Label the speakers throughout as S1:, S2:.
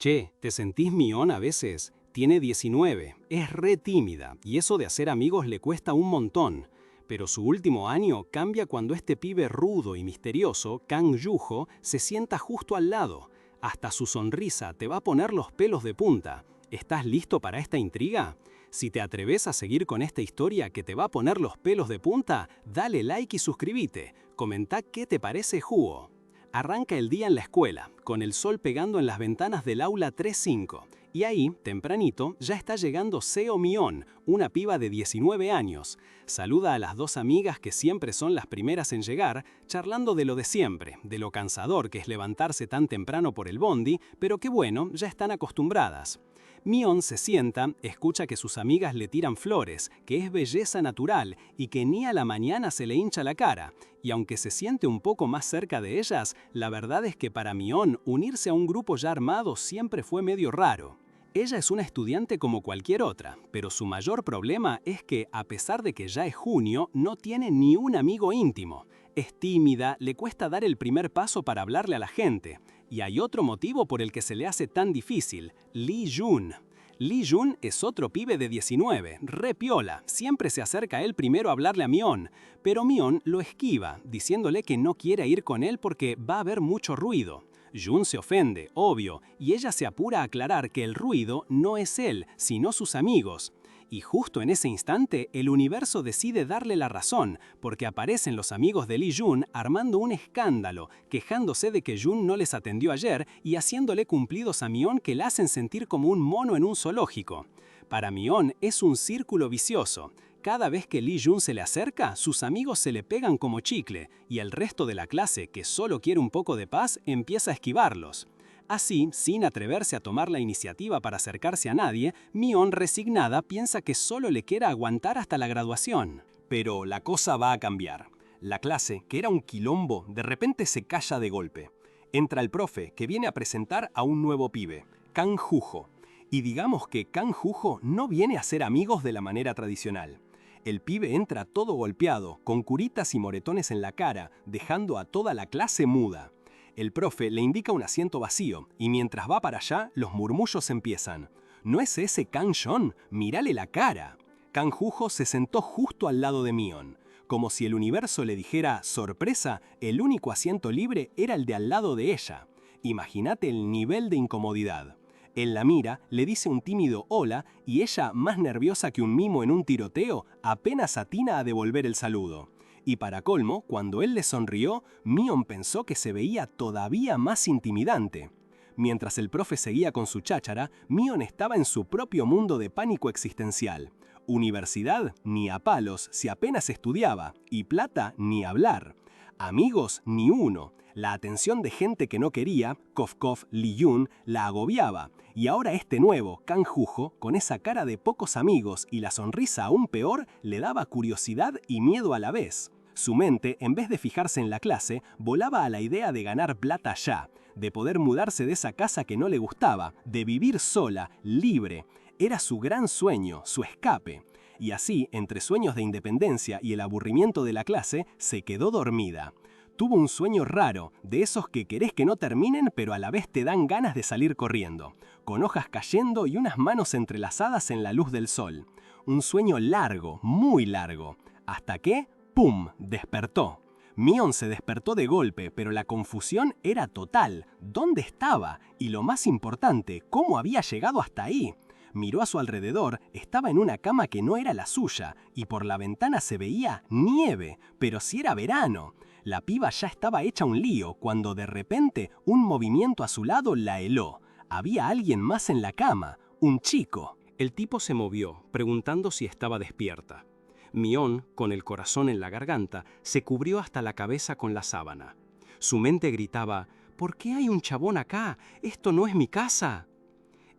S1: Che, ¿te sentís mión a veces? Tiene 19, es re tímida y eso de hacer amigos le cuesta un montón. Pero su último año cambia cuando este pibe rudo y misterioso, Kang Yuho, se sienta justo al lado. Hasta su sonrisa te va a poner los pelos de punta. ¿Estás listo para esta intriga? Si te atreves a seguir con esta historia que te va a poner los pelos de punta, dale like y suscríbete. Comenta qué te parece Jugo. Arranca el día en la escuela, con el sol pegando en las ventanas del aula 3-5. Y ahí, tempranito, ya está llegando Seo Mion, una piba de 19 años. Saluda a las dos amigas que siempre son las primeras en llegar, charlando de lo de siempre, de lo cansador que es levantarse tan temprano por el bondi, pero que bueno, ya están acostumbradas. Mion se sienta, escucha que sus amigas le tiran flores, que es belleza natural y que ni a la mañana se le hincha la cara. Y aunque se siente un poco más cerca de ellas, la verdad es que para Mion unirse a un grupo ya armado siempre fue medio raro. Ella es una estudiante como cualquier otra, pero su mayor problema es que, a pesar de que ya es junio, no tiene ni un amigo íntimo. Es tímida, le cuesta dar el primer paso para hablarle a la gente. Y hay otro motivo por el que se le hace tan difícil, Lee Jun. Lee Jun es otro pibe de 19, re piola, siempre se acerca a él primero a hablarle a Mion, pero Mion lo esquiva, diciéndole que no quiere ir con él porque va a haber mucho ruido. Jun se ofende, obvio, y ella se apura a aclarar que el ruido no es él, sino sus amigos. Y justo en ese instante, el universo decide darle la razón, porque aparecen los amigos de Lee Jun armando un escándalo, quejándose de que Jun no les atendió ayer y haciéndole cumplidos a Mion que la hacen sentir como un mono en un zoológico. Para Mion es un círculo vicioso. Cada vez que Lee Jun se le acerca, sus amigos se le pegan como chicle, y el resto de la clase, que solo quiere un poco de paz, empieza a esquivarlos. Así, sin atreverse a tomar la iniciativa para acercarse a nadie, Mion, resignada, piensa que solo le queda aguantar hasta la graduación. Pero la cosa va a cambiar. La clase, que era un quilombo, de repente se calla de golpe. Entra el profe, que viene a presentar a un nuevo pibe, Kang Juho. Y digamos que Kang Juho no viene a ser amigos de la manera tradicional. El pibe entra todo golpeado, con curitas y moretones en la cara, dejando a toda la clase muda. El profe le indica un asiento vacío, y mientras va para allá, los murmullos empiezan. ¿No es ese Kang Jon? ¡Mírale la cara! Kang Juho se sentó justo al lado de Mion. Como si el universo le dijera, sorpresa, el único asiento libre era el de al lado de ella. Imagínate el nivel de incomodidad. Él la mira, le dice un tímido hola, y ella, más nerviosa que un mimo en un tiroteo, apenas atina a devolver el saludo. Y para colmo, cuando él le sonrió, Mion pensó que se veía todavía más intimidante. Mientras el profe seguía con su cháchara, Mion estaba en su propio mundo de pánico existencial. Universidad, ni a palos, si apenas estudiaba, y plata, ni hablar. Amigos, ni uno. La atención de gente que no quería, Kof Kof, Lee Jun, la agobiaba. Y ahora este nuevo, Kang Juho, con esa cara de pocos amigos y la sonrisa aún peor, le daba curiosidad y miedo a la vez. Su mente, en vez de fijarse en la clase, volaba a la idea de ganar plata ya, de poder mudarse de esa casa que no le gustaba, de vivir sola, libre. Era su gran sueño, su escape. Y así, entre sueños de independencia y el aburrimiento de la clase, se quedó dormida. Tuvo un sueño raro, de esos que querés que no terminen pero a la vez te dan ganas de salir corriendo, con hojas cayendo y unas manos entrelazadas en la luz del sol. Un sueño largo, muy largo, hasta que, ¡pum!, despertó. Mion se despertó de golpe, pero la confusión era total. ¿Dónde estaba? Y lo más importante, ¿cómo había llegado hasta ahí? Miró a su alrededor, estaba en una cama que no era la suya, y por la ventana se veía nieve, pero si era verano. La piba ya estaba hecha un lío cuando de repente un movimiento a su lado la heló. Había alguien más en la cama, un chico. El tipo se movió, preguntando si estaba despierta. Mion, con el corazón en la garganta, se cubrió hasta la cabeza con la sábana. Su mente gritaba, ¿por qué hay un chabón acá? ¡Esto no es mi casa!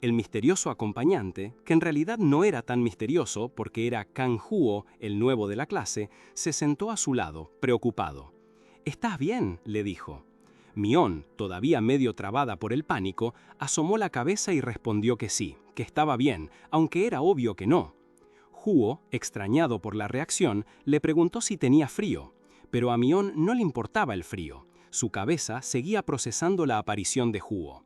S1: El misterioso acompañante, que en realidad no era tan misterioso porque era Kang Juho, el nuevo de la clase, se sentó a su lado, preocupado. «¿Estás bien?», le dijo. Mion, todavía medio trabada por el pánico, asomó la cabeza y respondió que sí, que estaba bien, aunque era obvio que no. Juho, extrañado por la reacción, le preguntó si tenía frío, pero a Mion no le importaba el frío. Su cabeza seguía procesando la aparición de Juho.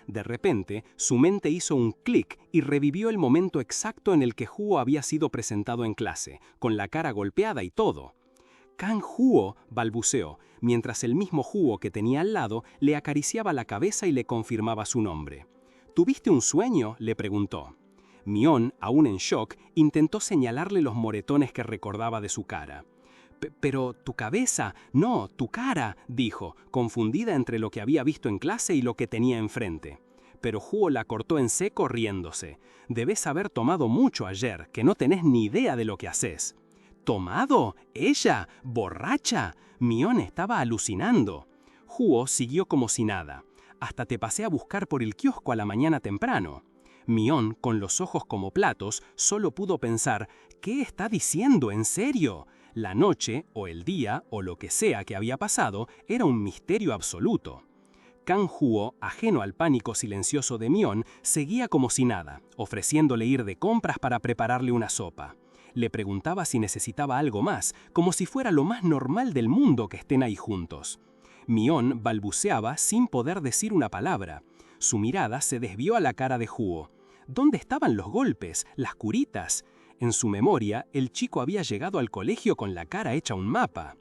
S1: De repente, su mente hizo un clic y revivió el momento exacto en el que Huo había sido presentado en clase, con la cara golpeada y todo. «Kang-Huo», balbuceó, mientras el mismo Huo que tenía al lado le acariciaba la cabeza y le confirmaba su nombre. «¿Tuviste un sueño?», le preguntó. Mion, aún en shock, intentó señalarle los moretones que recordaba de su cara. «Pero tu cabeza, no, tu cara», dijo, confundida entre lo que había visto en clase y lo que tenía enfrente. Pero Huo la cortó en seco riéndose. «Debes haber tomado mucho ayer, que no tenés ni idea de lo que haces». ¿Tomado? ¿Ella? ¿Borracha? Mion estaba alucinando. Huo siguió como si nada. «Hasta te pasé a buscar por el kiosco a la mañana temprano». Mion, con los ojos como platos, solo pudo pensar, «¿Qué está diciendo? ¿En serio?». La noche, o el día, o lo que sea que había pasado, era un misterio absoluto. Kang-Huo, ajeno al pánico silencioso de Mion, seguía como si nada, ofreciéndole ir de compras para prepararle una sopa. Le preguntaba si necesitaba algo más, como si fuera lo más normal del mundo que estén ahí juntos. Mion balbuceaba sin poder decir una palabra. Su mirada se desvió a la cara de Huo. ¿Dónde estaban los golpes, las curitas? En su memoria, el chico había llegado al colegio con la cara hecha un mapa.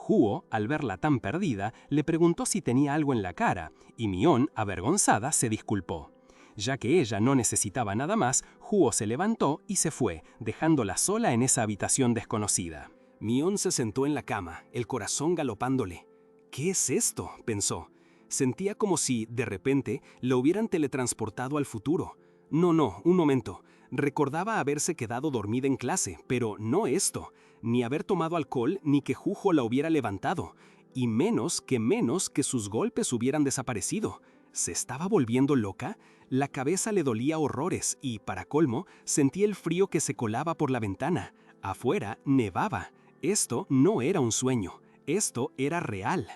S1: Huo, al verla tan perdida, le preguntó si tenía algo en la cara, y Mion, avergonzada, se disculpó. Ya que ella no necesitaba nada más, Huo se levantó y se fue, dejándola sola en esa habitación desconocida. Mion se sentó en la cama, el corazón galopándole. «¿Qué es esto?», pensó. Sentía como si, de repente, lo hubieran teletransportado al futuro. No, un momento. Recordaba haberse quedado dormida en clase, pero no esto. Ni haber tomado alcohol, ni que Huo la hubiera levantado. Y menos que sus golpes hubieran desaparecido. ¿Se estaba volviendo loca? La cabeza le dolía horrores y, para colmo, sentía el frío que se colaba por la ventana. Afuera nevaba. Esto no era un sueño. Esto era real.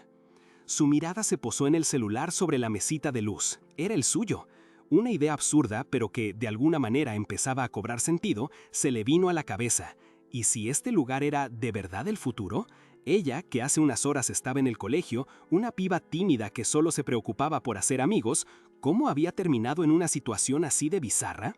S1: Su mirada se posó en el celular sobre la mesita de luz. Era el suyo. Una idea absurda, pero que de alguna manera empezaba a cobrar sentido, se le vino a la cabeza. ¿Y si este lugar era de verdad el futuro? Ella, que hace unas horas estaba en el colegio, una piba tímida que solo se preocupaba por hacer amigos, ¿cómo había terminado en una situación así de bizarra?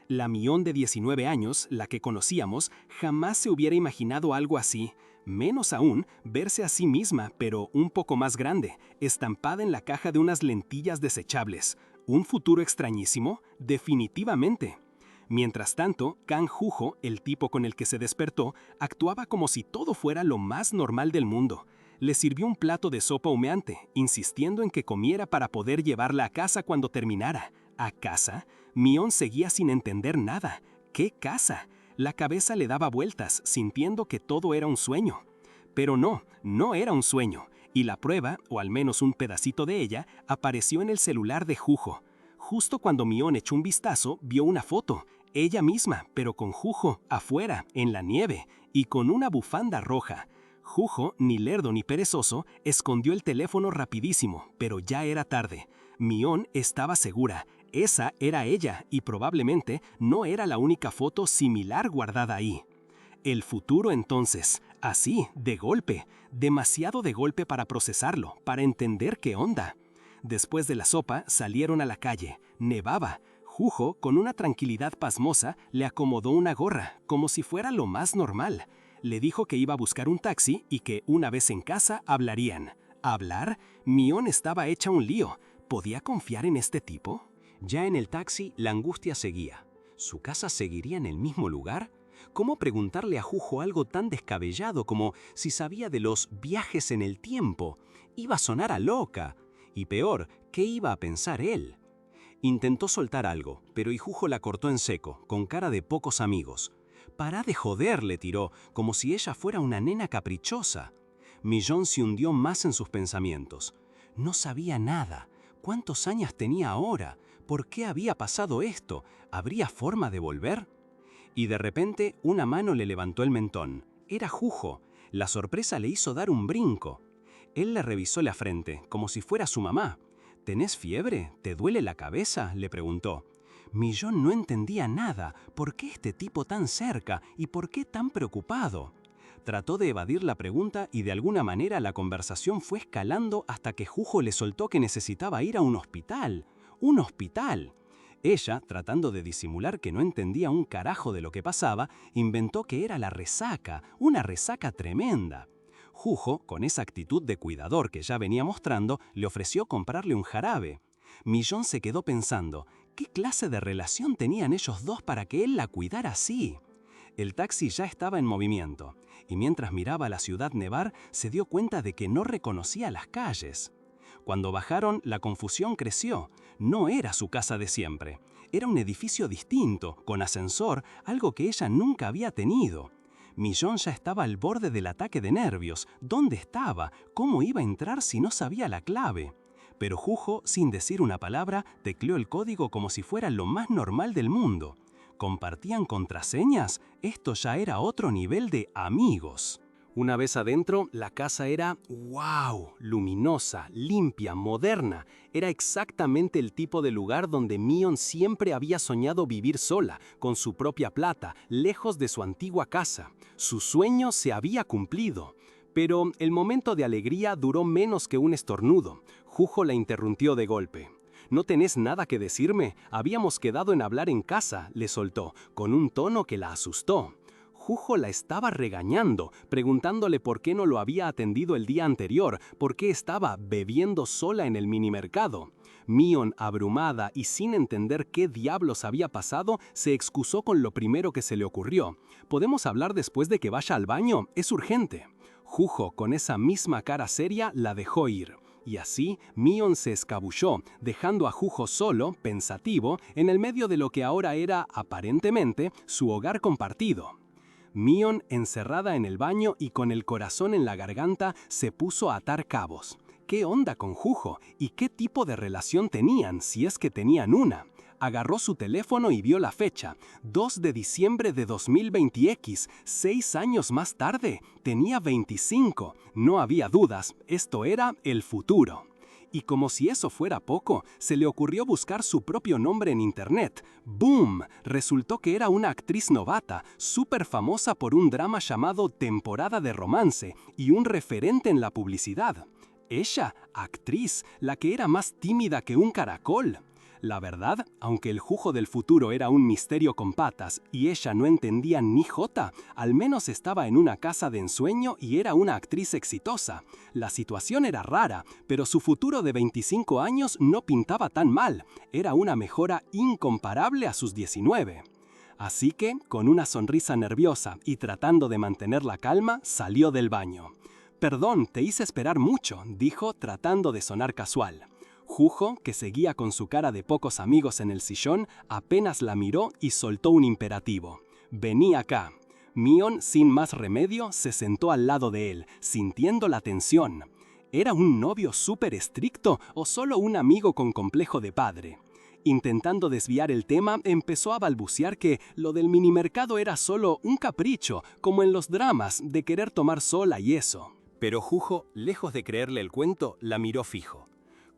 S1: La Mion de 19 años, la que conocíamos, jamás se hubiera imaginado algo así. Menos aún, verse a sí misma, pero un poco más grande, estampada en la caja de unas lentillas desechables. ¿Un futuro extrañísimo? Definitivamente. Mientras tanto, Kang-Huo, el tipo con el que se despertó, actuaba como si todo fuera lo más normal del mundo. Le sirvió un plato de sopa humeante, insistiendo en que comiera para poder llevarla a casa cuando terminara. ¿A casa? Mion seguía sin entender nada. ¿Qué casa? La cabeza le daba vueltas, sintiendo que todo era un sueño. Pero no era un sueño, y la prueba, o al menos un pedacito de ella, apareció en el celular de Huo. Justo cuando Mion echó un vistazo, vio una foto, ella misma, pero con Huo afuera, en la nieve, y con una bufanda roja. Huo, ni lerdo ni perezoso, escondió el teléfono rapidísimo, pero ya era tarde. Mion estaba segura. Esa era ella y probablemente no era la única foto similar guardada ahí. El futuro entonces, así, de golpe, demasiado de golpe para procesarlo, para entender qué onda. Después de la sopa salieron a la calle, nevaba. Huo, con una tranquilidad pasmosa, le acomodó una gorra, como si fuera lo más normal. Le dijo que iba a buscar un taxi y que una vez en casa hablarían. ¿Hablar? Mion estaba hecha un lío. ¿Podía confiar en este tipo? Ya en el taxi, la angustia seguía. ¿Su casa seguiría en el mismo lugar? ¿Cómo preguntarle a Huo algo tan descabellado como si sabía de los viajes en el tiempo? Iba a sonar a loca. Y peor, ¿qué iba a pensar él? Intentó soltar algo, pero Huo la cortó en seco, con cara de pocos amigos. «Pará de joder», le tiró, como si ella fuera una nena caprichosa. Mion se hundió más en sus pensamientos. No sabía nada. ¿Cuántos años tenía ahora? ¿Por qué había pasado esto? ¿Habría forma de volver? Y de repente una mano le levantó el mentón. Era Huo. La sorpresa le hizo dar un brinco. Él le revisó la frente, como si fuera su mamá. «¿Tenés fiebre? ¿Te duele la cabeza?», le preguntó. Mion no entendía nada. ¿Por qué este tipo tan cerca? ¿Y por qué tan preocupado? Trató de evadir la pregunta y de alguna manera la conversación fue escalando hasta que Huo le soltó que necesitaba ir a un hospital. ¡Un hospital! Ella, tratando de disimular que no entendía un carajo de lo que pasaba, inventó que era la resaca, una resaca tremenda. Jujo, con esa actitud de cuidador que ya venía mostrando, le ofreció comprarle un jarabe. Millón se quedó pensando, ¿qué clase de relación tenían ellos dos para que él la cuidara así? El taxi ya estaba en movimiento, y mientras miraba la ciudad nevar, se dio cuenta de que no reconocía las calles. Cuando bajaron, la confusión creció. No era su casa de siempre. Era un edificio distinto, con ascensor, algo que ella nunca había tenido. Millón ya estaba al borde del ataque de nervios. ¿Dónde estaba? ¿Cómo iba a entrar si no sabía la clave? Pero Jujo, sin decir una palabra, tecleó el código como si fuera lo más normal del mundo. ¿Compartían contraseñas? Esto ya era otro nivel de amigos. Una vez adentro, la casa era ¡wow! Luminosa, limpia, moderna. Era exactamente el tipo de lugar donde Mion siempre había soñado vivir sola, con su propia plata, lejos de su antigua casa. Su sueño se había cumplido. Pero el momento de alegría duró menos que un estornudo. Jujo la interrumpió de golpe. «¿No tenés nada que decirme? Habíamos quedado en hablar en casa», le soltó, con un tono que la asustó. Jujo la estaba regañando, preguntándole por qué no lo había atendido el día anterior, por qué estaba bebiendo sola en el minimercado. Mion, abrumada y sin entender qué diablos había pasado, se excusó con lo primero que se le ocurrió. «¿Podemos hablar después de que vaya al baño? Es urgente». Jujo, con esa misma cara seria, la dejó ir. Y así, Mion se escabulló, dejando a Jujo solo, pensativo, en el medio de lo que ahora era, aparentemente, su hogar compartido. Mion, encerrada en el baño y con el corazón en la garganta, se puso a atar cabos. ¿Qué onda con Jujo? ¿Y qué tipo de relación tenían, si es que tenían una? Agarró su teléfono y vio la fecha, 2 de diciembre de 2020X, 6 años más tarde, tenía 25. No había dudas, esto era el futuro. Y como si eso fuera poco, se le ocurrió buscar su propio nombre en internet. ¡Boom! Resultó que era una actriz novata, súper famosa por un drama llamado Temporada de Romance y un referente en la publicidad. Ella, actriz, la que era más tímida que un caracol. La verdad, aunque el Jujo del futuro era un misterio con patas y ella no entendía ni jota, al menos estaba en una casa de ensueño y era una actriz exitosa. La situación era rara, pero su futuro de 25 años no pintaba tan mal. Era una mejora incomparable a sus 19. Así que, con una sonrisa nerviosa y tratando de mantener la calma, salió del baño. «Perdón, te hice esperar mucho», dijo tratando de sonar casual. Jujo, que seguía con su cara de pocos amigos en el sillón, apenas la miró y soltó un imperativo. «Vení acá». Mion, sin más remedio, se sentó al lado de él, sintiendo la tensión. ¿Era un novio súper estricto o solo un amigo con complejo de padre? Intentando desviar el tema, empezó a balbucear que lo del minimercado era solo un capricho, como en los dramas, de querer tomar sola y eso. Pero Jujo, lejos de creerle el cuento, la miró fijo.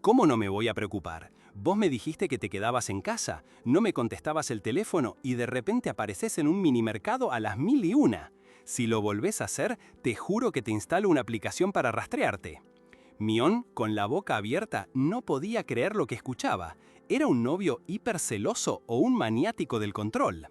S1: «¿Cómo no me voy a preocupar? Vos me dijiste que te quedabas en casa, no me contestabas el teléfono y de repente apareces en un minimercado a las 1001. Si lo volvés a hacer, te juro que te instalo una aplicación para rastrearte». Mion, con la boca abierta, no podía creer lo que escuchaba. ¿Era un novio hiperceloso o un maniático del control?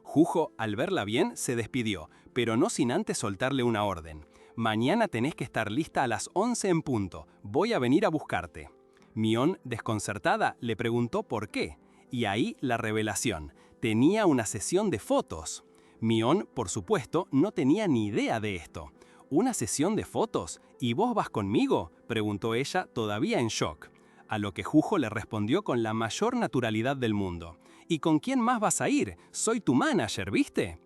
S1: Jujo, al verla bien, se despidió, pero no sin antes soltarle una orden. «Mañana tenés que estar lista a las 11 en punto. Voy a venir a buscarte». Mion, desconcertada, le preguntó por qué. Y ahí la revelación. Tenía una sesión de fotos. Mion, por supuesto, no tenía ni idea de esto. «¿Una sesión de fotos? ¿Y vos vas conmigo?», preguntó ella, todavía en shock. A lo que Jujo le respondió con la mayor naturalidad del mundo. «¿Y con quién más vas a ir? Soy tu manager, ¿viste?».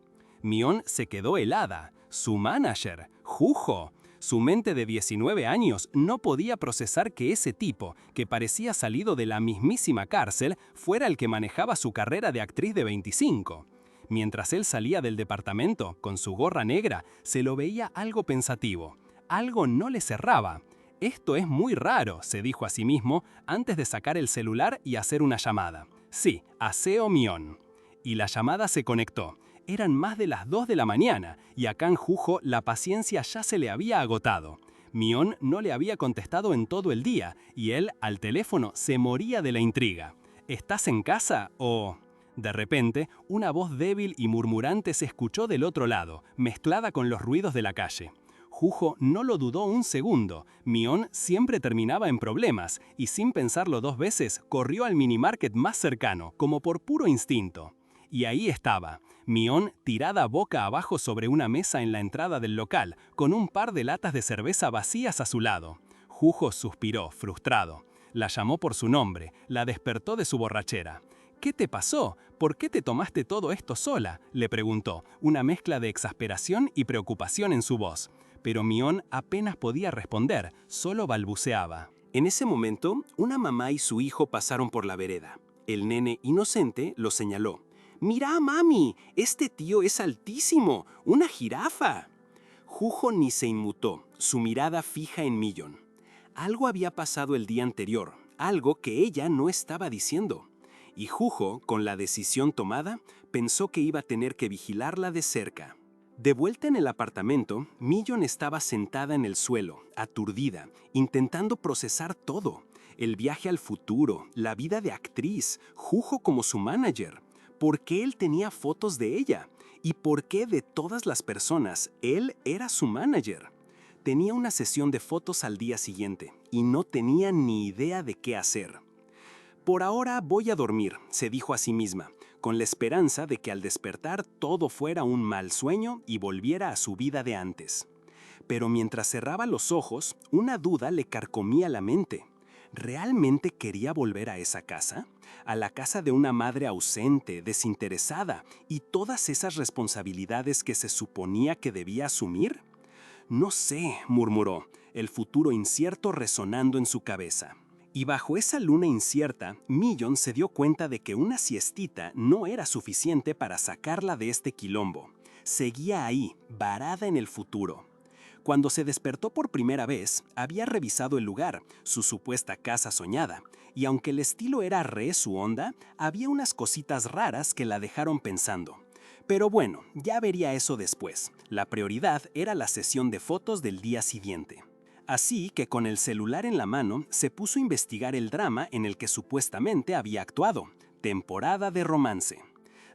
S1: Mion se quedó helada. ¿Su manager? ¿Jujo? Su mente de 19 años no podía procesar que ese tipo, que parecía salido de la mismísima cárcel, fuera el que manejaba su carrera de actriz de 25. Mientras él salía del departamento, con su gorra negra, se lo veía algo pensativo. Algo no le cerraba. «Esto es muy raro», se dijo a sí mismo, antes de sacar el celular y hacer una llamada. Sí, a Seo Mion. Y la llamada se conectó. Eran más de las 2 de la mañana, y a Kan Jujo la paciencia ya se le había agotado. Mion no le había contestado en todo el día y él, al teléfono, se moría de la intriga. ¿Estás en casa o...? De repente, una voz débil y murmurante se escuchó del otro lado, mezclada con los ruidos de la calle. Jujo no lo dudó un segundo. Mion siempre terminaba en problemas y sin pensarlo dos veces corrió al minimarket más cercano, como por puro instinto. Y ahí estaba, Mion tirada boca abajo sobre una mesa en la entrada del local, con un par de latas de cerveza vacías a su lado. Jujo suspiró, frustrado. La llamó por su nombre, la despertó de su borrachera. ¿Qué te pasó? ¿Por qué te tomaste todo esto sola?, le preguntó, una mezcla de exasperación y preocupación en su voz. Pero Mion apenas podía responder, solo balbuceaba. En ese momento, una mamá y su hijo pasaron por la vereda. El nene, inocente, lo señaló. «¡Mira, mami! Este tío es altísimo, ¡una jirafa!». Jujo ni se inmutó, su mirada fija en Millon. Algo había pasado el día anterior, algo que ella no estaba diciendo. Y Jujo, con la decisión tomada, pensó que iba a tener que vigilarla de cerca. De vuelta en el apartamento, Millon estaba sentada en el suelo, aturdida, intentando procesar todo. El viaje al futuro, la vida de actriz, Jujo como su manager. ¿Por qué él tenía fotos de ella? ¿Y por qué de todas las personas, él era su manager? Tenía una sesión de fotos al día siguiente y no tenía ni idea de qué hacer. Por ahora voy a dormir, se dijo a sí misma, con la esperanza de que al despertar todo fuera un mal sueño y volviera a su vida de antes. Pero mientras cerraba los ojos, una duda le carcomía la mente. ¿Realmente quería volver a esa casa? ¿A la casa de una madre ausente, desinteresada y todas esas responsabilidades que se suponía que debía asumir? No sé, murmuró, el futuro incierto resonando en su cabeza. Y bajo esa luna incierta, Millon se dio cuenta de que una siestita no era suficiente para sacarla de este quilombo. Seguía ahí, varada en el futuro. Cuando se despertó por primera vez, había revisado el lugar, su supuesta casa soñada, y aunque el estilo era re su onda, había unas cositas raras que la dejaron pensando. Pero bueno, ya vería eso después. La prioridad era la sesión de fotos del día siguiente. Así que con el celular en la mano, se puso a investigar el drama en el que supuestamente había actuado, Temporada de Romance.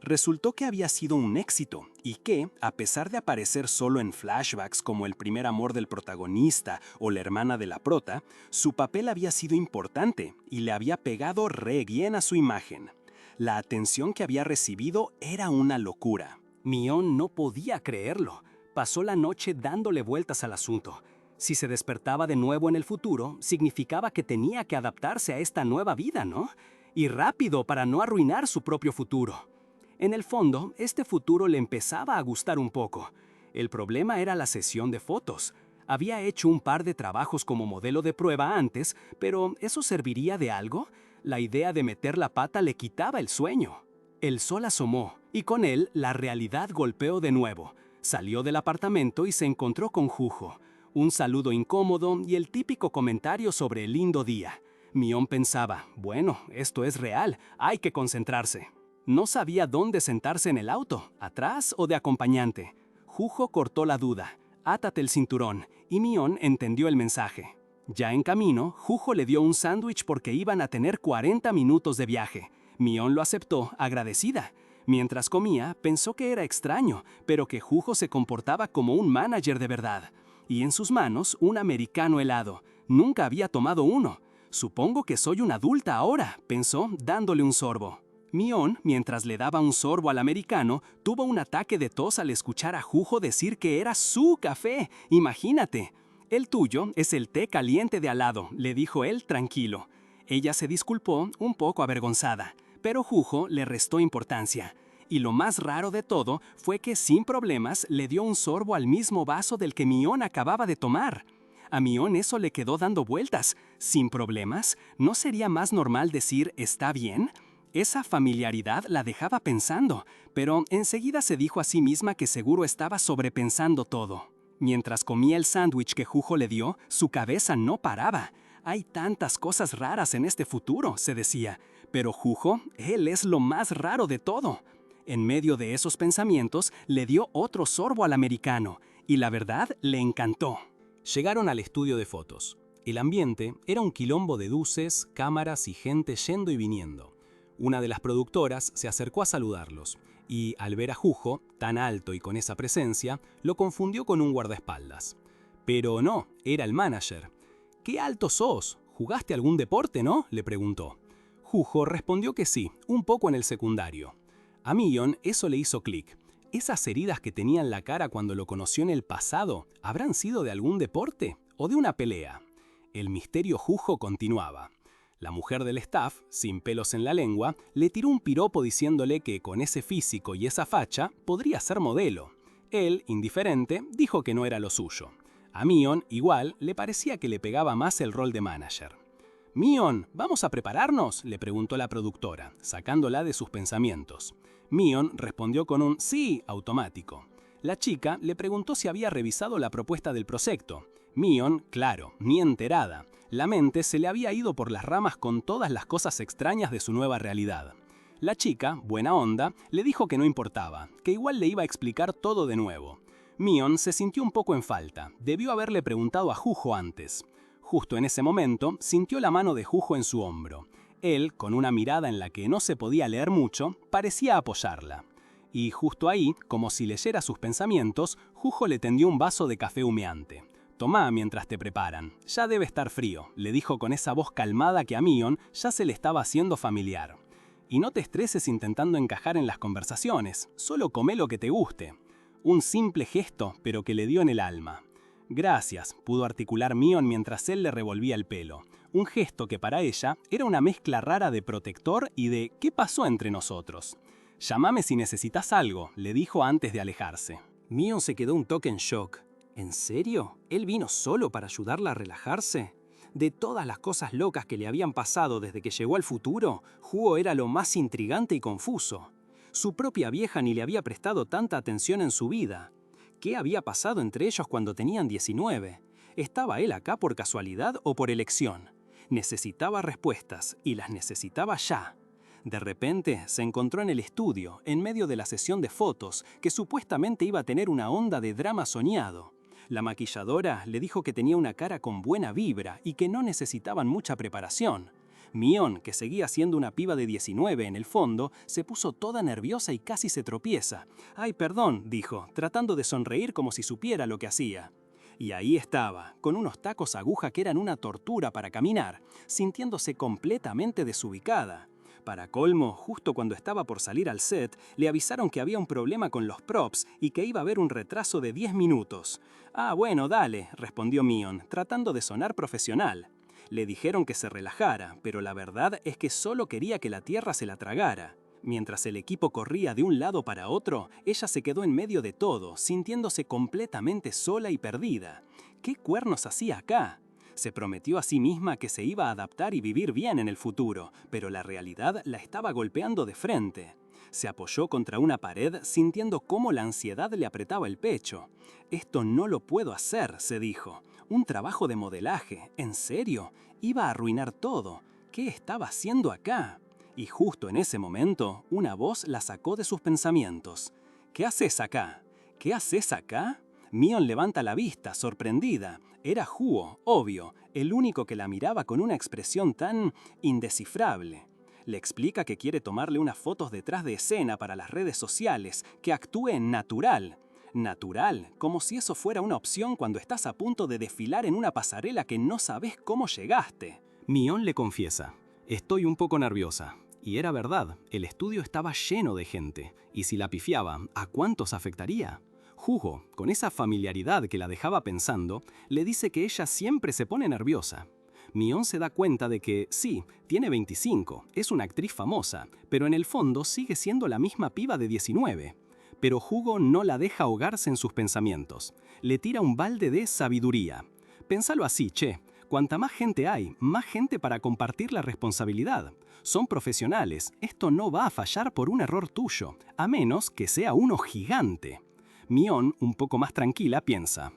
S1: Resultó que había sido un éxito y que, a pesar de aparecer solo en flashbacks como el primer amor del protagonista o la hermana de la prota, su papel había sido importante y le había pegado re bien a su imagen. La atención que había recibido era una locura. Mion no podía creerlo. Pasó la noche dándole vueltas al asunto. Si se despertaba de nuevo en el futuro, significaba que tenía que adaptarse a esta nueva vida, ¿no? Y rápido para no arruinar su propio futuro. En el fondo, este futuro le empezaba a gustar un poco. El problema era la sesión de fotos. Había hecho un par de trabajos como modelo de prueba antes, pero ¿eso serviría de algo? La idea de meter la pata le quitaba el sueño. El sol asomó, y con él la realidad golpeó de nuevo. Salió del apartamento y se encontró con Jujo. Un saludo incómodo y el típico comentario sobre el lindo día. Mion pensaba, bueno, esto es real, hay que concentrarse. No sabía dónde sentarse en el auto, atrás o de acompañante. Jujo cortó la duda, átate el cinturón, y Mion entendió el mensaje. Ya en camino, Jujo le dio un sándwich porque iban a tener 40 minutos de viaje. Mion lo aceptó, agradecida. Mientras comía, pensó que era extraño, pero que Jujo se comportaba como un manager de verdad. Y en sus manos, un americano helado. Nunca había tomado uno. Supongo que soy una adulta ahora, pensó, dándole un sorbo. Mion, mientras le daba un sorbo al americano, tuvo un ataque de tos al escuchar a Jujo decir que era su café. Imagínate. El tuyo es el té caliente de al lado, le dijo él tranquilo. Ella se disculpó, un poco avergonzada, pero Jujo le restó importancia. Y lo más raro de todo fue que sin problemas le dio un sorbo al mismo vaso del que Mion acababa de tomar. A Mion eso le quedó dando vueltas. ¿Sin problemas? ¿No sería más normal decir «está bien»? Esa familiaridad la dejaba pensando, pero enseguida se dijo a sí misma que seguro estaba sobrepensando todo. Mientras comía el sándwich que Jujo le dio, su cabeza no paraba. Hay tantas cosas raras en este futuro, se decía, pero Jujo, él es lo más raro de todo. En medio de esos pensamientos, le dio otro sorbo al americano, y la verdad le encantó. Llegaron al estudio de fotos. El ambiente era un quilombo de luces, cámaras y gente yendo y viniendo. Una de las productoras se acercó a saludarlos y, al ver a Jujo, tan alto y con esa presencia, lo confundió con un guardaespaldas. Pero no, era el manager. «¿Qué alto sos? ¿Jugaste algún deporte, no?», le preguntó. Jujo respondió que sí, un poco en el secundario. A Millon eso le hizo clic. ¿Esas heridas que tenía en la cara cuando lo conoció en el pasado habrán sido de algún deporte o de una pelea? El misterio Jujo continuaba. La mujer del staff, sin pelos en la lengua, le tiró un piropo diciéndole que con ese físico y esa facha podría ser modelo. Él, indiferente, dijo que no era lo suyo. A Millon, igual, le parecía que le pegaba más el rol de manager. «Millon, ¿vamos a prepararnos?», le preguntó la productora, sacándola de sus pensamientos. Millon respondió con un «sí» automático. La chica le preguntó si había revisado la propuesta del proyecto. Millon, claro, ni enterada. La mente se le había ido por las ramas con todas las cosas extrañas de su nueva realidad. La chica, buena onda, le dijo que no importaba, que igual le iba a explicar todo de nuevo. Millon se sintió un poco en falta, debió haberle preguntado a Jujo antes. Justo en ese momento, sintió la mano de Jujo en su hombro. Él, con una mirada en la que no se podía leer mucho, parecía apoyarla. Y justo ahí, como si leyera sus pensamientos, Jujo le tendió un vaso de café humeante. «Tomá mientras te preparan, ya debe estar frío», le dijo con esa voz calmada que a Millon ya se le estaba haciendo familiar. «Y no te estreses intentando encajar en las conversaciones, solo comé lo que te guste». Un simple gesto, pero que le dio en el alma. «Gracias», pudo articular Millon mientras él le revolvía el pelo. Un gesto que para ella era una mezcla rara de protector y de «¿qué pasó entre nosotros?». «Llámame si necesitas algo», le dijo antes de alejarse. Millon se quedó un toque en shock. ¿En serio? ¿Él vino solo para ayudarla a relajarse? De todas las cosas locas que le habían pasado desde que llegó al futuro, Juho era lo más intrigante y confuso. Su propia vieja ni le había prestado tanta atención en su vida. ¿Qué había pasado entre ellos cuando tenían 19? ¿Estaba él acá por casualidad o por elección? Necesitaba respuestas, y las necesitaba ya. De repente se encontró en el estudio, en medio de la sesión de fotos, que supuestamente iba a tener una onda de drama soñado. La maquilladora le dijo que tenía una cara con buena vibra y que no necesitaban mucha preparación. Millon, que seguía siendo una piba de 19 en el fondo, se puso toda nerviosa y casi se tropieza. «Ay, perdón», dijo, tratando de sonreír como si supiera lo que hacía. Y ahí estaba, con unos tacos aguja que eran una tortura para caminar, sintiéndose completamente desubicada. Para colmo, justo cuando estaba por salir al set, le avisaron que había un problema con los props y que iba a haber un retraso de 10 minutos. «Ah, bueno, dale», respondió Millon, tratando de sonar profesional. Le dijeron que se relajara, pero la verdad es que solo quería que la tierra se la tragara. Mientras el equipo corría de un lado para otro, ella se quedó en medio de todo, sintiéndose completamente sola y perdida. ¿Qué cuernos hacía acá? Se prometió a sí misma que se iba a adaptar y vivir bien en el futuro, pero la realidad la estaba golpeando de frente. Se apoyó contra una pared sintiendo cómo la ansiedad le apretaba el pecho. «Esto no lo puedo hacer», se dijo. «Un trabajo de modelaje, ¿en serio? Iba a arruinar todo. ¿Qué estaba haciendo acá?». Y justo en ese momento, una voz la sacó de sus pensamientos. «¿Qué haces acá? ¿Qué haces acá?». Millon levanta la vista, sorprendida. Era Juho, obvio, el único que la miraba con una expresión tan indescifrable. Le explica que quiere tomarle unas fotos detrás de escena para las redes sociales, que actúe natural. Natural, como si eso fuera una opción cuando estás a punto de desfilar en una pasarela que no sabes cómo llegaste. Millon le confiesa: «Estoy un poco nerviosa». Y era verdad, el estudio estaba lleno de gente, y si la pifiaba, ¿a cuántos afectaría? Juho, con esa familiaridad que la dejaba pensando, le dice que ella siempre se pone nerviosa. Millon se da cuenta de que, sí, tiene 25, es una actriz famosa, pero en el fondo sigue siendo la misma piba de 19. Pero Juho no la deja ahogarse en sus pensamientos. Le tira un balde de sabiduría. Pensalo así, che. Cuanta más gente hay, más gente para compartir la responsabilidad. Son profesionales, esto no va a fallar por un error tuyo, a menos que sea uno gigante. Millon, un poco más tranquila, piensa: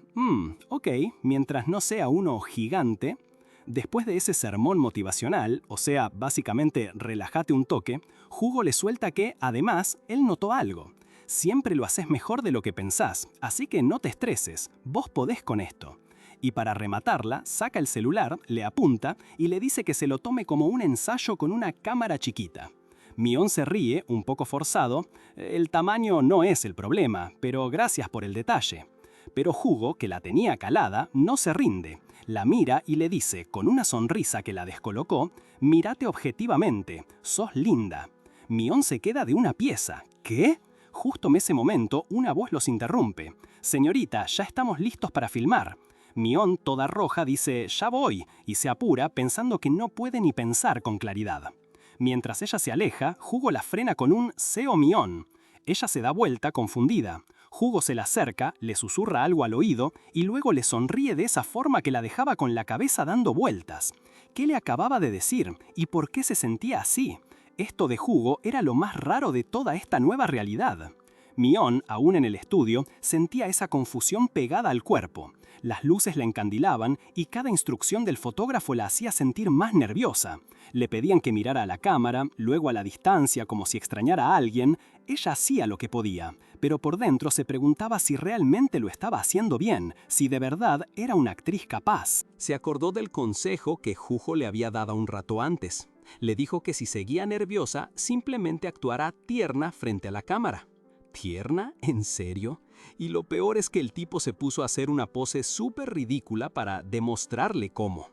S1: ok, mientras no sea uno gigante. Después de ese sermón motivacional, o sea, básicamente relájate un toque, Juho le suelta que, además, él notó algo. Siempre lo haces mejor de lo que pensás, así que no te estreses, vos podés con esto. Y para rematarla, saca el celular, le apunta y le dice que se lo tome como un ensayo con una cámara chiquita. Mion se ríe, un poco forzado. El tamaño no es el problema, pero gracias por el detalle. Pero Hugo, que la tenía calada, no se rinde. La mira y le dice, con una sonrisa que la descolocó, «Mírate objetivamente, sos linda». Mion se queda de una pieza. ¿Qué? Justo en ese momento, una voz los interrumpe. «Señorita, ya estamos listos para filmar». Mion, toda roja, dice «Ya voy», y se apura pensando que no puede ni pensar con claridad. Mientras ella se aleja, Hugo la frena con un «Seo Mion». Ella se da vuelta, confundida. Hugo se la acerca, le susurra algo al oído y luego le sonríe de esa forma que la dejaba con la cabeza dando vueltas. ¿Qué le acababa de decir? ¿Y por qué se sentía así? Esto de Hugo era lo más raro de toda esta nueva realidad. Mion, aún en el estudio, sentía esa confusión pegada al cuerpo. Las luces la encandilaban y cada instrucción del fotógrafo la hacía sentir más nerviosa. Le pedían que mirara a la cámara, luego a la distancia como si extrañara a alguien. Ella hacía lo que podía, pero por dentro se preguntaba si realmente lo estaba haciendo bien, si de verdad era una actriz capaz. Se acordó del consejo que Jujo le había dado un rato antes. Le dijo que si seguía nerviosa, simplemente actuara tierna frente a la cámara. ¿Tierna? ¿En serio? Y lo peor es que el tipo se puso a hacer una pose súper ridícula para demostrarle cómo.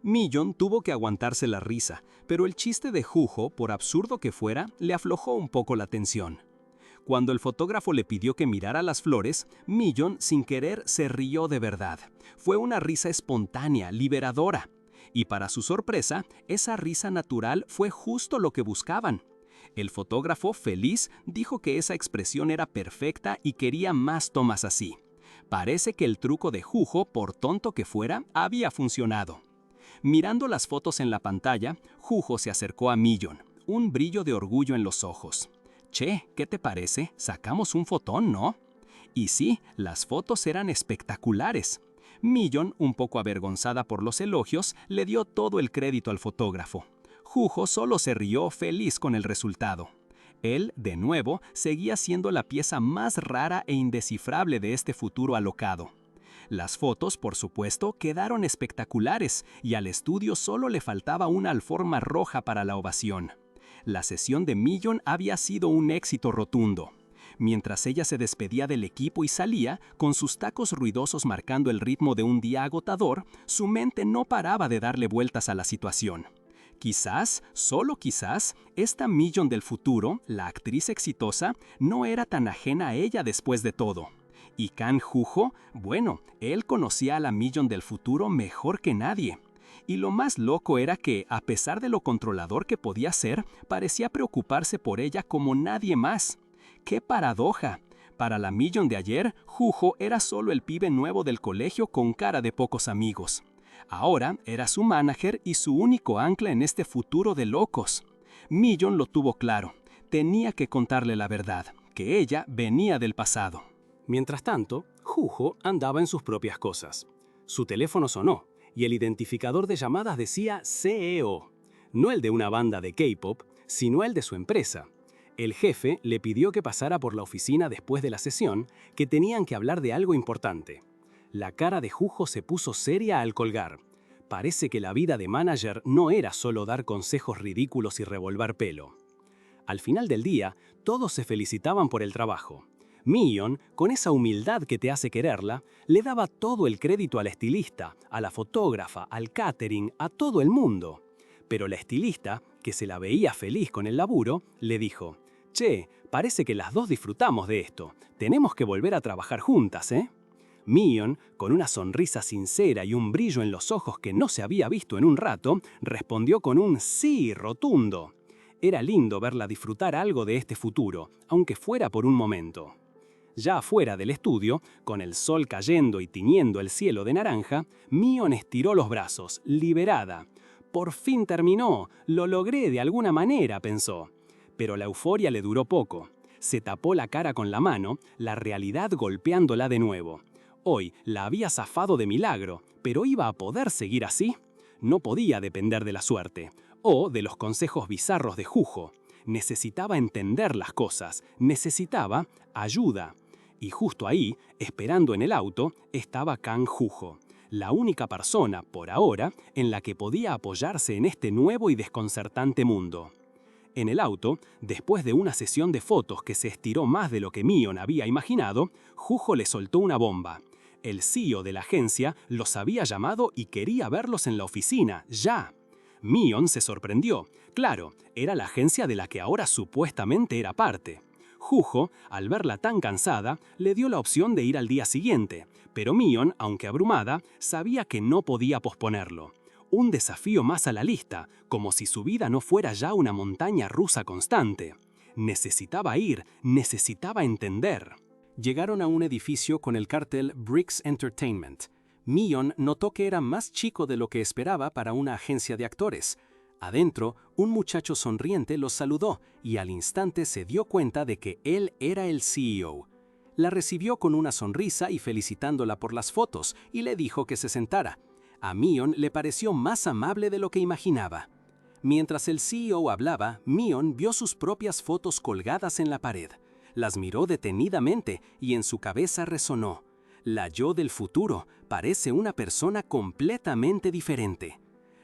S1: Millon tuvo que aguantarse la risa, pero el chiste de Jujo, por absurdo que fuera, le aflojó un poco la tensión. Cuando el fotógrafo le pidió que mirara las flores, Millon, sin querer, se rió de verdad. Fue una risa espontánea, liberadora. Y para su sorpresa, esa risa natural fue justo lo que buscaban. El fotógrafo, feliz, dijo que esa expresión era perfecta y quería más tomas así. Parece que el truco de Jujo, por tonto que fuera, había funcionado. Mirando las fotos en la pantalla, Jujo se acercó a Millon, un brillo de orgullo en los ojos. «Che, ¿qué te parece? Sacamos un fotón, ¿no?» Y sí, las fotos eran espectaculares. Millon, un poco avergonzada por los elogios, le dio todo el crédito al fotógrafo. Jujo solo se rió feliz con el resultado. Él, de nuevo, seguía siendo la pieza más rara e indescifrable de este futuro alocado. Las fotos, por supuesto, quedaron espectaculares y al estudio solo le faltaba una alforma roja para la ovación. La sesión de Millon había sido un éxito rotundo. Mientras ella se despedía del equipo y salía, con sus tacos ruidosos marcando el ritmo de un día agotador, su mente no paraba de darle vueltas a la situación. Quizás, solo quizás, esta Millon del futuro, la actriz exitosa, no era tan ajena a ella después de todo. Y Kang Juho, bueno, él conocía a la Millon del futuro mejor que nadie. Y lo más loco era que, a pesar de lo controlador que podía ser, parecía preocuparse por ella como nadie más. ¡Qué paradoja! Para la Millon de ayer, Juho era solo el pibe nuevo del colegio con cara de pocos amigos. Ahora era su manager y su único ancla en este futuro de locos. Millon lo tuvo claro. Tenía que contarle la verdad, que ella venía del pasado. Mientras tanto, Juho andaba en sus propias cosas. Su teléfono sonó y el identificador de llamadas decía CEO. No el de una banda de K-pop, sino el de su empresa. El jefe le pidió que pasara por la oficina después de la sesión, que tenían que hablar de algo importante. La cara de Juho se puso seria al colgar. Parece que la vida de manager no era solo dar consejos ridículos y revolver pelo. Al final del día, todos se felicitaban por el trabajo. Millon, con esa humildad que te hace quererla, le daba todo el crédito al estilista, a la fotógrafa, al catering, a todo el mundo. Pero la estilista, que se la veía feliz con el laburo, le dijo: «Che, parece que las dos disfrutamos de esto. Tenemos que volver a trabajar juntas, ¿eh?» Millon, con una sonrisa sincera y un brillo en los ojos que no se había visto en un rato, respondió con un sí rotundo. Era lindo verla disfrutar algo de este futuro, aunque fuera por un momento. Ya afuera del estudio, con el sol cayendo y tiñendo el cielo de naranja, Millon estiró los brazos, liberada. «Por fin terminó, lo logré de alguna manera», pensó. Pero la euforia le duró poco. Se tapó la cara con la mano, la realidad golpeándola de nuevo. Hoy la había zafado de milagro, pero ¿iba a poder seguir así? No podía depender de la suerte, o de los consejos bizarros de Juho. Necesitaba entender las cosas, necesitaba ayuda. Y justo ahí, esperando en el auto, estaba Kang Juho. la única persona, por ahora, en la que podía apoyarse en este nuevo y desconcertante mundo. En el auto, después de una sesión de fotos que se estiró más de lo que Mion había imaginado, Juho le soltó una bomba. El CEO de la agencia los había llamado y quería verlos en la oficina, ya. Mion se sorprendió. Claro, era la agencia de la que ahora supuestamente era parte. Juho, al verla tan cansada, le dio la opción de ir al día siguiente, pero Mion, aunque abrumada, sabía que no podía posponerlo. Un desafío más a la lista, como si su vida no fuera ya una montaña rusa constante. Necesitaba ir, necesitaba entender. Llegaron a un edificio con el cartel Bricks Entertainment. Mion notó que era más chico de lo que esperaba para una agencia de actores. Adentro, un muchacho sonriente los saludó y al instante se dio cuenta de que él era el CEO. La recibió con una sonrisa y felicitándola por las fotos y le dijo que se sentara. A Mion le pareció más amable de lo que imaginaba. Mientras el CEO hablaba, Mion vio sus propias fotos colgadas en la pared. Las miró detenidamente y en su cabeza resonó. La yo del futuro parece una persona completamente diferente.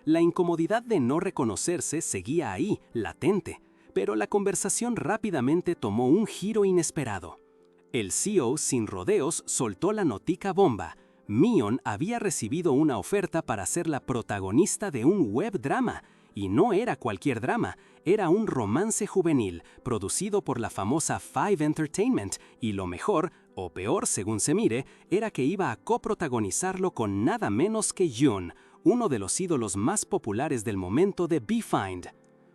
S1: La incomodidad de no reconocerse seguía ahí, latente, pero la conversación rápidamente tomó un giro inesperado. El CEO, sin rodeos, soltó la notica bomba. Mion había recibido una oferta para ser la protagonista de un web drama, y no era cualquier drama, era un romance juvenil, producido por la famosa Five Entertainment, y lo mejor, o peor según se mire, era que iba a coprotagonizarlo con nada menos que Yoon, uno de los ídolos más populares del momento de BeFind.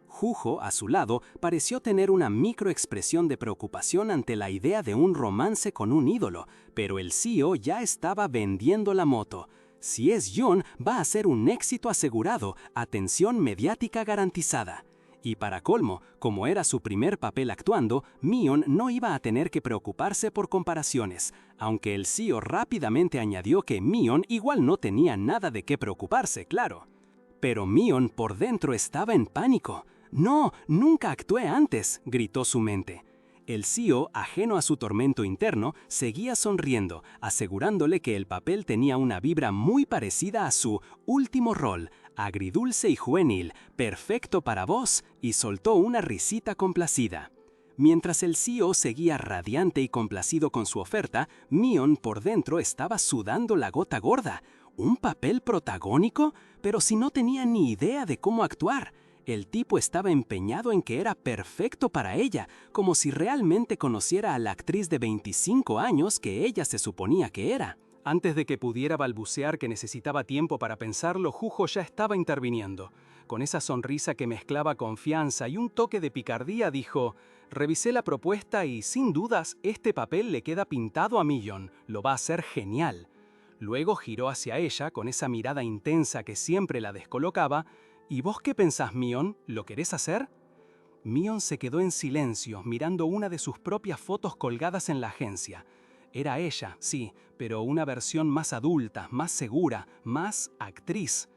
S1: Juho, a su lado, pareció tener una microexpresión de preocupación ante la idea de un romance con un ídolo, pero el CEO ya estaba vendiendo la moto. Si es Yoon, va a ser un éxito asegurado, atención mediática garantizada. Y para colmo, como era su primer papel actuando, Mion no iba a tener que preocuparse por comparaciones, aunque el CEO rápidamente añadió que Mion igual no tenía nada de qué preocuparse, claro. Pero Mion por dentro estaba en pánico. «No, nunca actué antes», gritó su mente. El CEO, ajeno a su tormento interno, seguía sonriendo, asegurándole que el papel tenía una vibra muy parecida a su último rol, agridulce y juvenil, perfecto para vos, y soltó una risita complacida. Mientras el CEO seguía radiante y complacido con su oferta, Mion por dentro estaba sudando la gota gorda. ¿Un papel protagónico? Pero si no tenía ni idea de cómo actuar. El tipo estaba empeñado en que era perfecto para ella, como si realmente conociera a la actriz de 25 años que ella se suponía que era. Antes de que pudiera balbucear que necesitaba tiempo para pensarlo, Juho ya estaba interviniendo. Con esa sonrisa que mezclaba confianza y un toque de picardía dijo: «Revisé la propuesta y, sin dudas, este papel le queda pintado a Mion. Lo va a hacer genial». Luego giró hacia ella con esa mirada intensa que siempre la descolocaba. «¿Y vos qué pensás, Mion? ¿Lo querés hacer?» Mion se quedó en silencio, mirando una de sus propias fotos colgadas en la agencia. Era ella, sí, pero una versión más adulta, más segura, más actriz.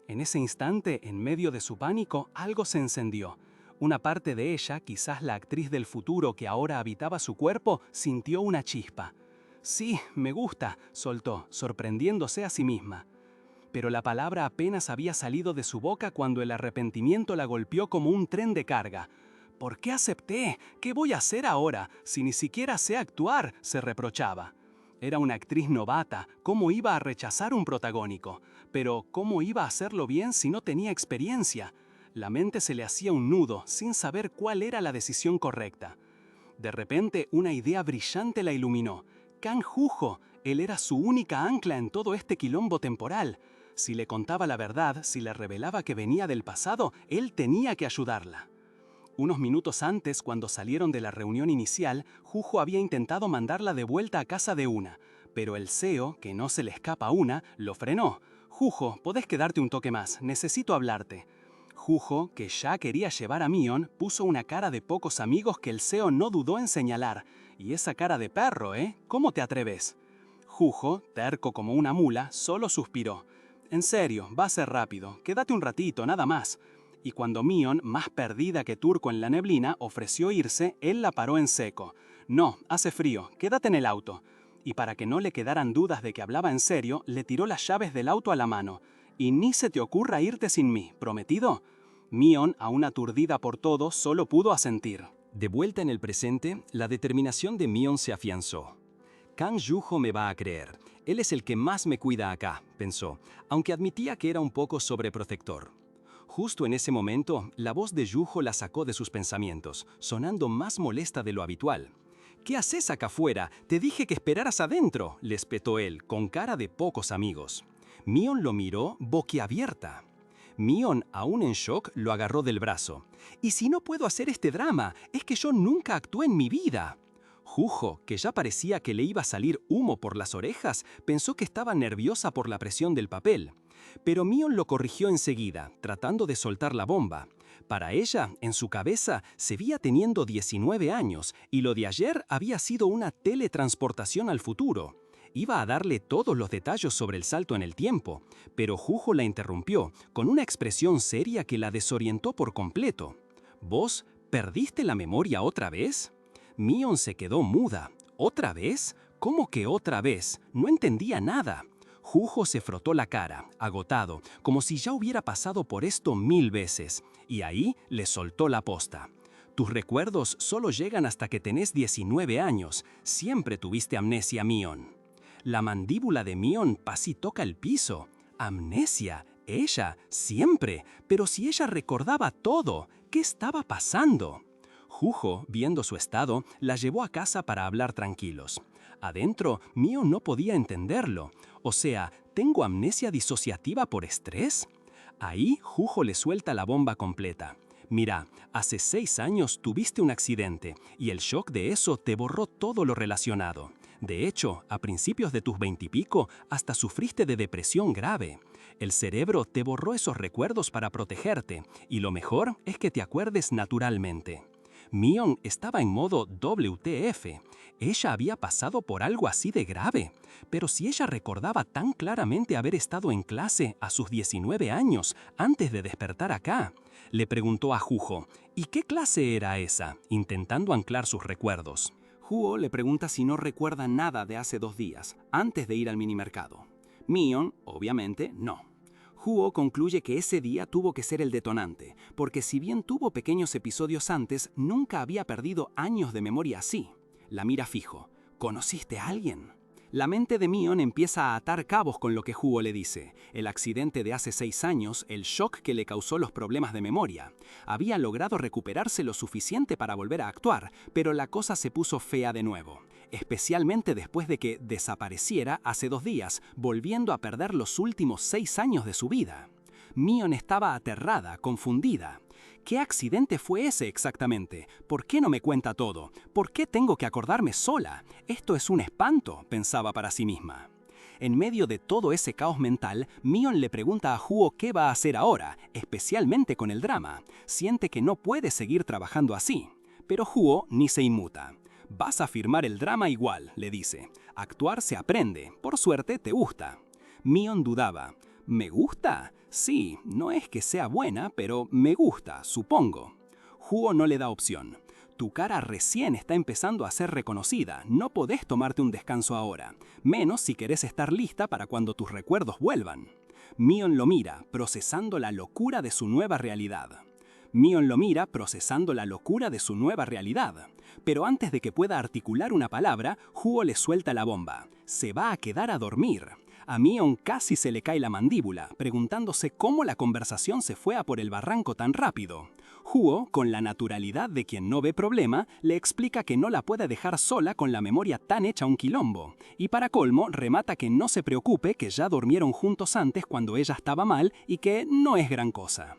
S1: En ese instante, en medio de su pánico, algo se encendió. Una parte de ella, quizás la actriz del futuro que ahora habitaba su cuerpo, sintió una chispa. «Sí, me gusta», soltó, sorprendiéndose a sí misma. Pero la palabra apenas había salido de su boca cuando el arrepentimiento la golpeó como un tren de carga. «¿Por qué acepté? ¿Qué voy a hacer ahora, si ni siquiera sé actuar?», se reprochaba. Era una actriz novata, ¿cómo iba a rechazar un protagónico? Pero ¿cómo iba a hacerlo bien si no tenía experiencia? La mente se le hacía un nudo, sin saber cuál era la decisión correcta. De repente, una idea brillante la iluminó. Kang Juho, él era su única ancla en todo este quilombo temporal. Si le contaba la verdad, si le revelaba que venía del pasado, él tenía que ayudarla. Unos minutos antes, cuando salieron de la reunión inicial, Juho había intentado mandarla de vuelta a casa de una, pero el CEO, que no se le escapa una, lo frenó. «Juho, podés quedarte un toque más, necesito hablarte». Juho, que ya quería llevar a Mion, puso una cara de pocos amigos que el CEO no dudó en señalar. «Y esa cara de perro, ¿eh? ¿Cómo te atreves?» Juho, terco como una mula, solo suspiró. «En serio, va a ser rápido, quédate un ratito, nada más». Y cuando Mion, más perdida que Turco en la neblina, ofreció irse, él la paró en seco. «No, hace frío, quédate en el auto». y para que no le quedaran dudas de que hablaba en serio, le tiró las llaves del auto a la mano. «Y ni se te ocurra irte sin mí, ¿prometido?». Mion, aún aturdida por todo, solo pudo asentir. De vuelta en el presente, la determinación de Mion se afianzó. «Kang Yuho me va a creer. Él es el que más me cuida acá», pensó, aunque admitía que era un poco sobreprotector. Justo en ese momento, la voz de Yuho la sacó de sus pensamientos, sonando más molesta de lo habitual. «¿Qué haces acá afuera? Te dije que esperaras adentro», le espetó él, con cara de pocos amigos. Mion lo miró boquiabierta. Mion, aún en shock, lo agarró del brazo. «¿Y si no puedo hacer este drama? Es que yo nunca actué en mi vida». Juho, que ya parecía que le iba a salir humo por las orejas, pensó que estaba nerviosa por la presión del papel. Pero Mion lo corrigió enseguida, tratando de soltar la bomba. Para ella, en su cabeza, seguía teniendo 19 años y lo de ayer había sido una teletransportación al futuro. Iba a darle todos los detalles sobre el salto en el tiempo, pero Juho la interrumpió con una expresión seria que la desorientó por completo. «¿Vos perdiste la memoria otra vez?». Mion se quedó muda. ¿Otra vez? ¿Cómo que otra vez? No entendía nada. Juho se frotó la cara, agotado, como si ya hubiera pasado por esto 1000 veces, y ahí le soltó la posta. «Tus recuerdos solo llegan hasta que tenés 19 años. Siempre tuviste amnesia, Mion». La mandíbula de Mion casi toca el piso. ¿Amnesia? ¿Ella? ¿Siempre? Pero si ella recordaba todo, ¿qué estaba pasando? Juho, viendo su estado, la llevó a casa para hablar tranquilos. Adentro, Mion no podía entenderlo. O sea, ¿tengo amnesia disociativa por estrés? Ahí, Juho le suelta la bomba completa. «Mira, hace 6 años tuviste un accidente y el shock de eso te borró todo lo relacionado. De hecho, a principios de tus 20 y pico, hasta sufriste de depresión grave. El cerebro te borró esos recuerdos para protegerte, y lo mejor es que te acuerdes naturalmente». Mion estaba en modo WTF. Ella había pasado por algo así de grave. Pero si ella recordaba tan claramente haber estado en clase a sus 19 años, antes de despertar acá, le preguntó a Juho, ¿y qué clase era esa?, intentando anclar sus recuerdos. Juho le pregunta si no recuerda nada de hace 2 días, antes de ir al minimercado. Mion, obviamente, no. Juho concluye que ese día tuvo que ser el detonante, porque si bien tuvo pequeños episodios antes, nunca había perdido años de memoria así. La mira fijo. ¿Conociste a alguien? La mente de Mion empieza a atar cabos con lo que Juho le dice. El accidente de hace 6 años, el shock que le causó los problemas de memoria. Había logrado recuperarse lo suficiente para volver a actuar, pero la cosa se puso fea de nuevo. Especialmente después de que desapareciera hace 2 días, volviendo a perder los últimos 6 años de su vida. Mion estaba aterrada, confundida. ¿Qué accidente fue ese exactamente? ¿Por qué no me cuenta todo? ¿Por qué tengo que acordarme sola? Esto es un espanto, pensaba para sí misma. En medio de todo ese caos mental, Mion le pregunta a Juho qué va a hacer ahora, especialmente con el drama. Siente que no puede seguir trabajando así. Pero Juho ni se inmuta. «Vas a firmar el drama igual», le dice. «Actuar se aprende. Por suerte te gusta». Mion dudaba. «¿Me gusta? Sí, no es que sea buena, pero me gusta, supongo». Juho no le da opción. «Tu cara recién está empezando a ser reconocida. No podés tomarte un descanso ahora. Menos si querés estar lista para cuando tus recuerdos vuelvan». Mion lo mira, procesando la locura de su nueva realidad. Pero antes de que pueda articular una palabra, Juho le suelta la bomba. Se va a quedar a dormir. A Mion casi se le cae la mandíbula, preguntándose cómo la conversación se fue a por el barranco tan rápido. Juho, con la naturalidad de quien no ve problema, le explica que no la puede dejar sola con la memoria tan hecha un quilombo. Y para colmo, remata que no se preocupe, que ya durmieron juntos antes cuando ella estaba mal y que no es gran cosa.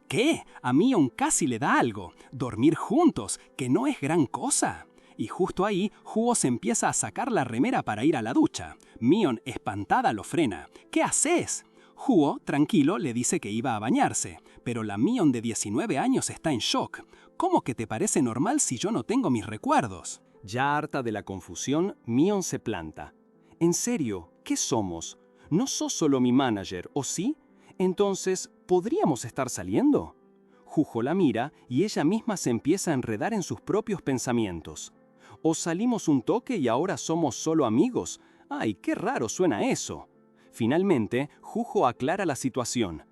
S1: ¿Qué? A Mion casi le da algo. ¿Dormir juntos? ¿Que no es gran cosa? Y justo ahí, Juho se empieza a sacar la remera para ir a la ducha. Mion, espantada, lo frena. ¿Qué haces? Juho, tranquilo, le dice que iba a bañarse. Pero la Mion de 19 años está en shock. ¿Cómo que te parece normal si yo no tengo mis recuerdos? Ya harta de la confusión, Mion se planta. ¿En serio? ¿Qué somos? ¿No sos solo mi manager, o sí? Entonces, ¿podríamos estar saliendo? Juho la mira y ella misma se empieza a enredar en sus propios pensamientos. ¿O salimos un toque y ahora somos solo amigos? ¡Ay, qué raro suena eso! Finalmente, Juho aclara la situación.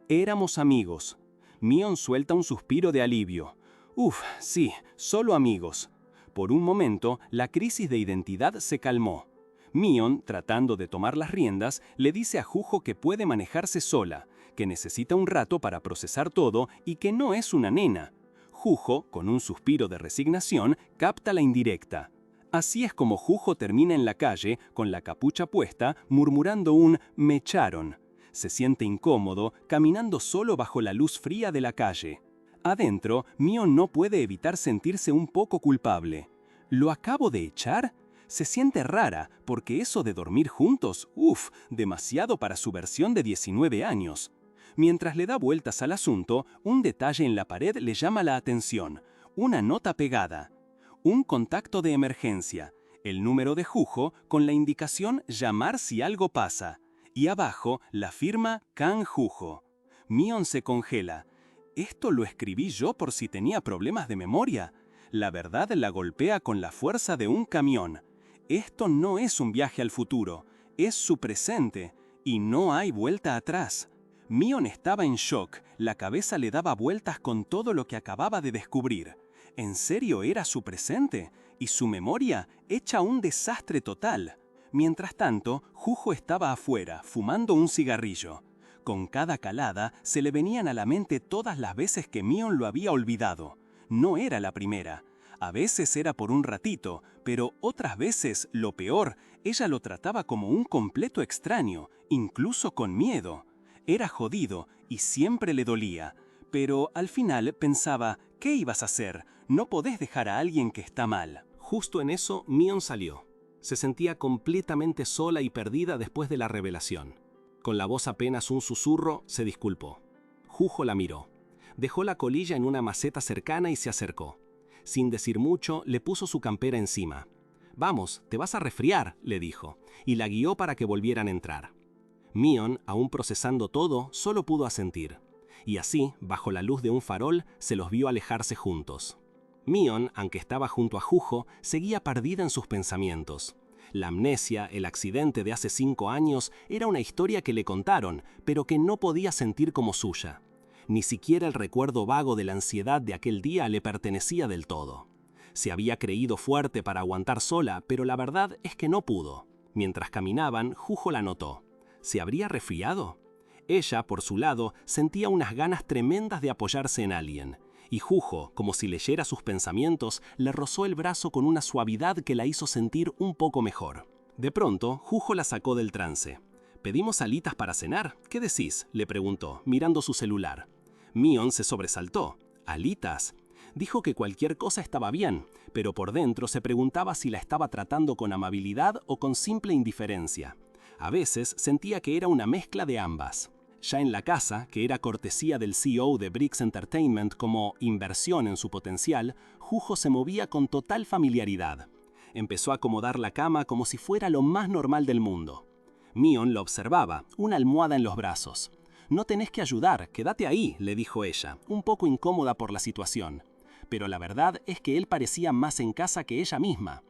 S1: Éramos amigos. Mion suelta un suspiro de alivio. Uf, sí, solo amigos. Por un momento, la crisis de identidad se calmó. Mion, tratando de tomar las riendas, le dice a Juho que puede manejarse sola, que necesita un rato para procesar todo y que no es una nena. Juho, con un suspiro de resignación, capta la indirecta. Así es como Juho termina en la calle, con la capucha puesta, murmurando un «me echaron». Se siente incómodo, caminando solo bajo la luz fría de la calle. Adentro, Mion no puede evitar sentirse un poco culpable. ¿Lo acabo de echar? Se siente rara, porque eso de dormir juntos, demasiado para su versión de 19 años. Mientras le da vueltas al asunto, un detalle en la pared le llama la atención. Una nota pegada. Un contacto de emergencia. El número de Juho con la indicación «llamar si algo pasa». Y abajo, la firma Kang Juho. Mion se congela. ¿Esto lo escribí yo por si tenía problemas de memoria? La verdad la golpea con la fuerza de un camión. Esto no es un viaje al futuro, es su presente, y no hay vuelta atrás. Mion estaba en shock, la cabeza le daba vueltas con todo lo que acababa de descubrir. ¿En serio era su presente? ¿Y su memoria hecha un desastre total? Mientras tanto, Juho estaba afuera, fumando un cigarrillo. Con cada calada se le venían a la mente todas las veces que Mion lo había olvidado. No era la primera. A veces era por un ratito, pero otras veces, lo peor, ella lo trataba como un completo extraño, incluso con miedo. Era jodido y siempre le dolía. Pero al final pensaba, ¿qué ibas a hacer? No podés dejar a alguien que está mal. Justo en eso, Mion salió. Se sentía completamente sola y perdida después de la revelación. Con la voz apenas un susurro, se disculpó. Juho la miró. Dejó la colilla en una maceta cercana y se acercó. Sin decir mucho, le puso su campera encima. «Vamos, te vas a resfriar», le dijo, y la guió para que volvieran a entrar. Mion, aún procesando todo, solo pudo asentir. Y así, bajo la luz de un farol, se los vio alejarse juntos. Mion, aunque estaba junto a Juho, seguía perdida en sus pensamientos. La amnesia, el accidente de hace 5 años, era una historia que le contaron, pero que no podía sentir como suya. Ni siquiera el recuerdo vago de la ansiedad de aquel día le pertenecía del todo. Se había creído fuerte para aguantar sola, pero la verdad es que no pudo. Mientras caminaban, Juho la notó. ¿Se habría resfriado? Ella, por su lado, sentía unas ganas tremendas de apoyarse en alguien. Y Juho, como si leyera sus pensamientos, le rozó el brazo con una suavidad que la hizo sentir un poco mejor. De pronto, Juho la sacó del trance. «¿Pedimos alitas para cenar? ¿Qué decís?», le preguntó, mirando su celular. Mion se sobresaltó. ¿Alitas? Dijo que cualquier cosa estaba bien, pero por dentro se preguntaba si la estaba tratando con amabilidad o con simple indiferencia. A veces sentía que era una mezcla de ambas. Ya en la casa, que era cortesía del CEO de Briggs Entertainment como inversión en su potencial, Juho se movía con total familiaridad. Empezó a acomodar la cama como si fuera lo más normal del mundo. Mion lo observaba, una almohada en los brazos. «No tenés que ayudar, quédate ahí», le dijo ella, un poco incómoda por la situación. Pero la verdad es que él parecía más en casa que ella misma.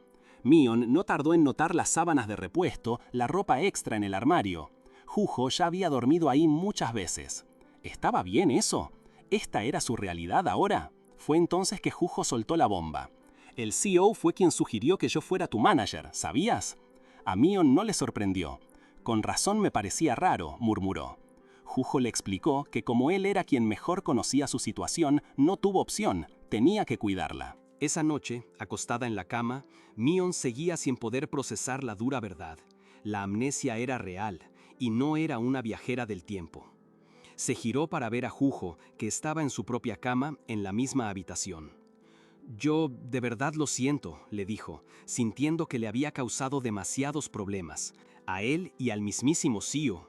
S1: Mion no tardó en notar las sábanas de repuesto, la ropa extra en el armario. Juho ya había dormido ahí muchas veces. ¿Estaba bien eso? ¿Esta era su realidad ahora? Fue entonces que Juho soltó la bomba. «El CEO fue quien sugirió que yo fuera tu manager, ¿sabías?» A Mion no le sorprendió. «Con razón me parecía raro», murmuró. Juho le explicó que como él era quien mejor conocía su situación, no tuvo opción, tenía que cuidarla. Esa noche, acostada en la cama, Mion seguía sin poder procesar la dura verdad. La amnesia era real, y no era una viajera del tiempo. Se giró para ver a Juho, que estaba en su propia cama, en la misma habitación. «Yo de verdad lo siento», le dijo, sintiendo que le había causado demasiados problemas, a él y al mismísimo CEO.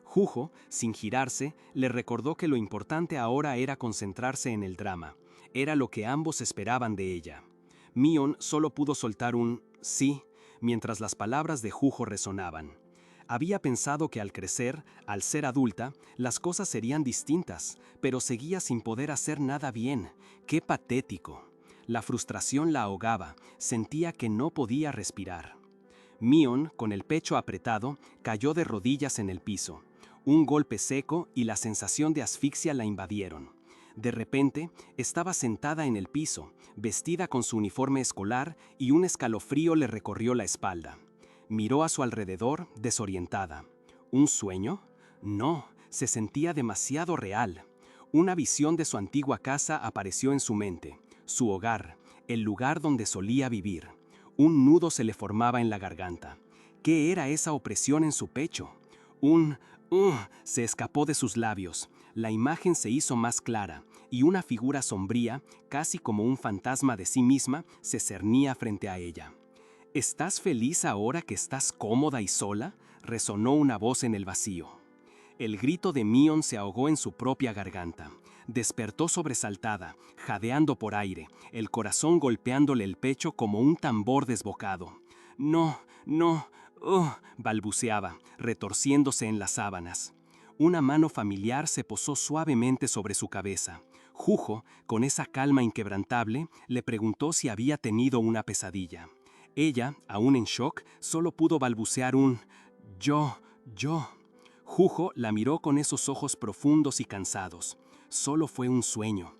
S1: Juho, sin girarse, le recordó que lo importante ahora era concentrarse en el drama. Era lo que ambos esperaban de ella. Mion solo pudo soltar un «sí», mientras las palabras de Juho resonaban. Había pensado que al crecer, al ser adulta, las cosas serían distintas, pero seguía sin poder hacer nada bien. ¡Qué patético! La frustración la ahogaba, sentía que no podía respirar. Mion, con el pecho apretado, cayó de rodillas en el piso. Un golpe seco y la sensación de asfixia la invadieron. De repente, estaba sentada en el piso, vestida con su uniforme escolar, y un escalofrío le recorrió la espalda. Miró a su alrededor, desorientada. ¿Un sueño? No, se sentía demasiado real. Una visión de su antigua casa apareció en su mente, su hogar, el lugar donde solía vivir. Un nudo se le formaba en la garganta. ¿Qué era esa opresión en su pecho? Un se escapó de sus labios. La imagen se hizo más clara, y una figura sombría, casi como un fantasma de sí misma, se cernía frente a ella. ¿Estás feliz ahora que estás cómoda y sola?, resonó una voz en el vacío. El grito de Mion se ahogó en su propia garganta. Despertó sobresaltada, jadeando por aire, el corazón golpeándole el pecho como un tambor desbocado. No, balbuceaba, retorciéndose en las sábanas. Una mano familiar se posó suavemente sobre su cabeza. Jujo, con esa calma inquebrantable, le preguntó si había tenido una pesadilla. Ella, aún en shock, solo pudo balbucear un yo. Jujo la miró con esos ojos profundos y cansados. Solo fue un sueño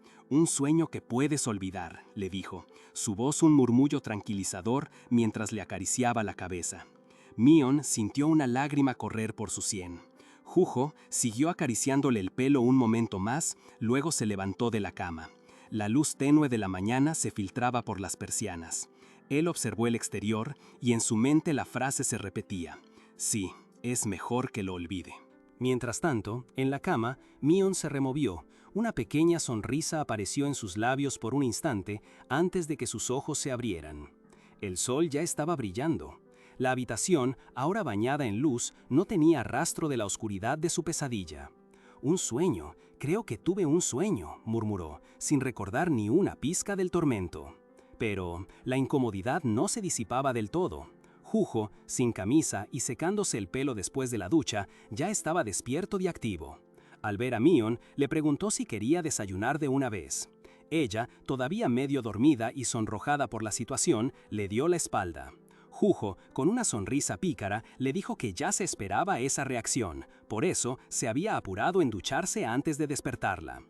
S1: que puedes olvidar, le dijo, su voz un murmullo tranquilizador mientras le acariciaba la cabeza. Mion sintió una lágrima correr por su sien. Jujo siguió acariciándole el pelo un momento más, luego se levantó de la cama. La luz tenue de la mañana se filtraba por las persianas. Él observó el exterior y en su mente la frase se repetía: sí, es mejor que lo olvide. Mientras tanto, en la cama, Mion se removió. Una pequeña sonrisa apareció en sus labios por un instante antes de que sus ojos se abrieran. El sol ya estaba brillando. La habitación, ahora bañada en luz, no tenía rastro de la oscuridad de su pesadilla. «Un sueño, creo que tuve un sueño», murmuró, sin recordar ni una pizca del tormento. Pero la incomodidad no se disipaba del todo. Jujo, sin camisa y secándose el pelo después de la ducha, ya estaba despierto y activo. Al ver a Mion, le preguntó si quería desayunar de una vez. Ella, todavía medio dormida y sonrojada por la situación, le dio la espalda. Jujo, con una sonrisa pícara, le dijo que ya se esperaba esa reacción, por eso se había apurado en ducharse antes de despertarla.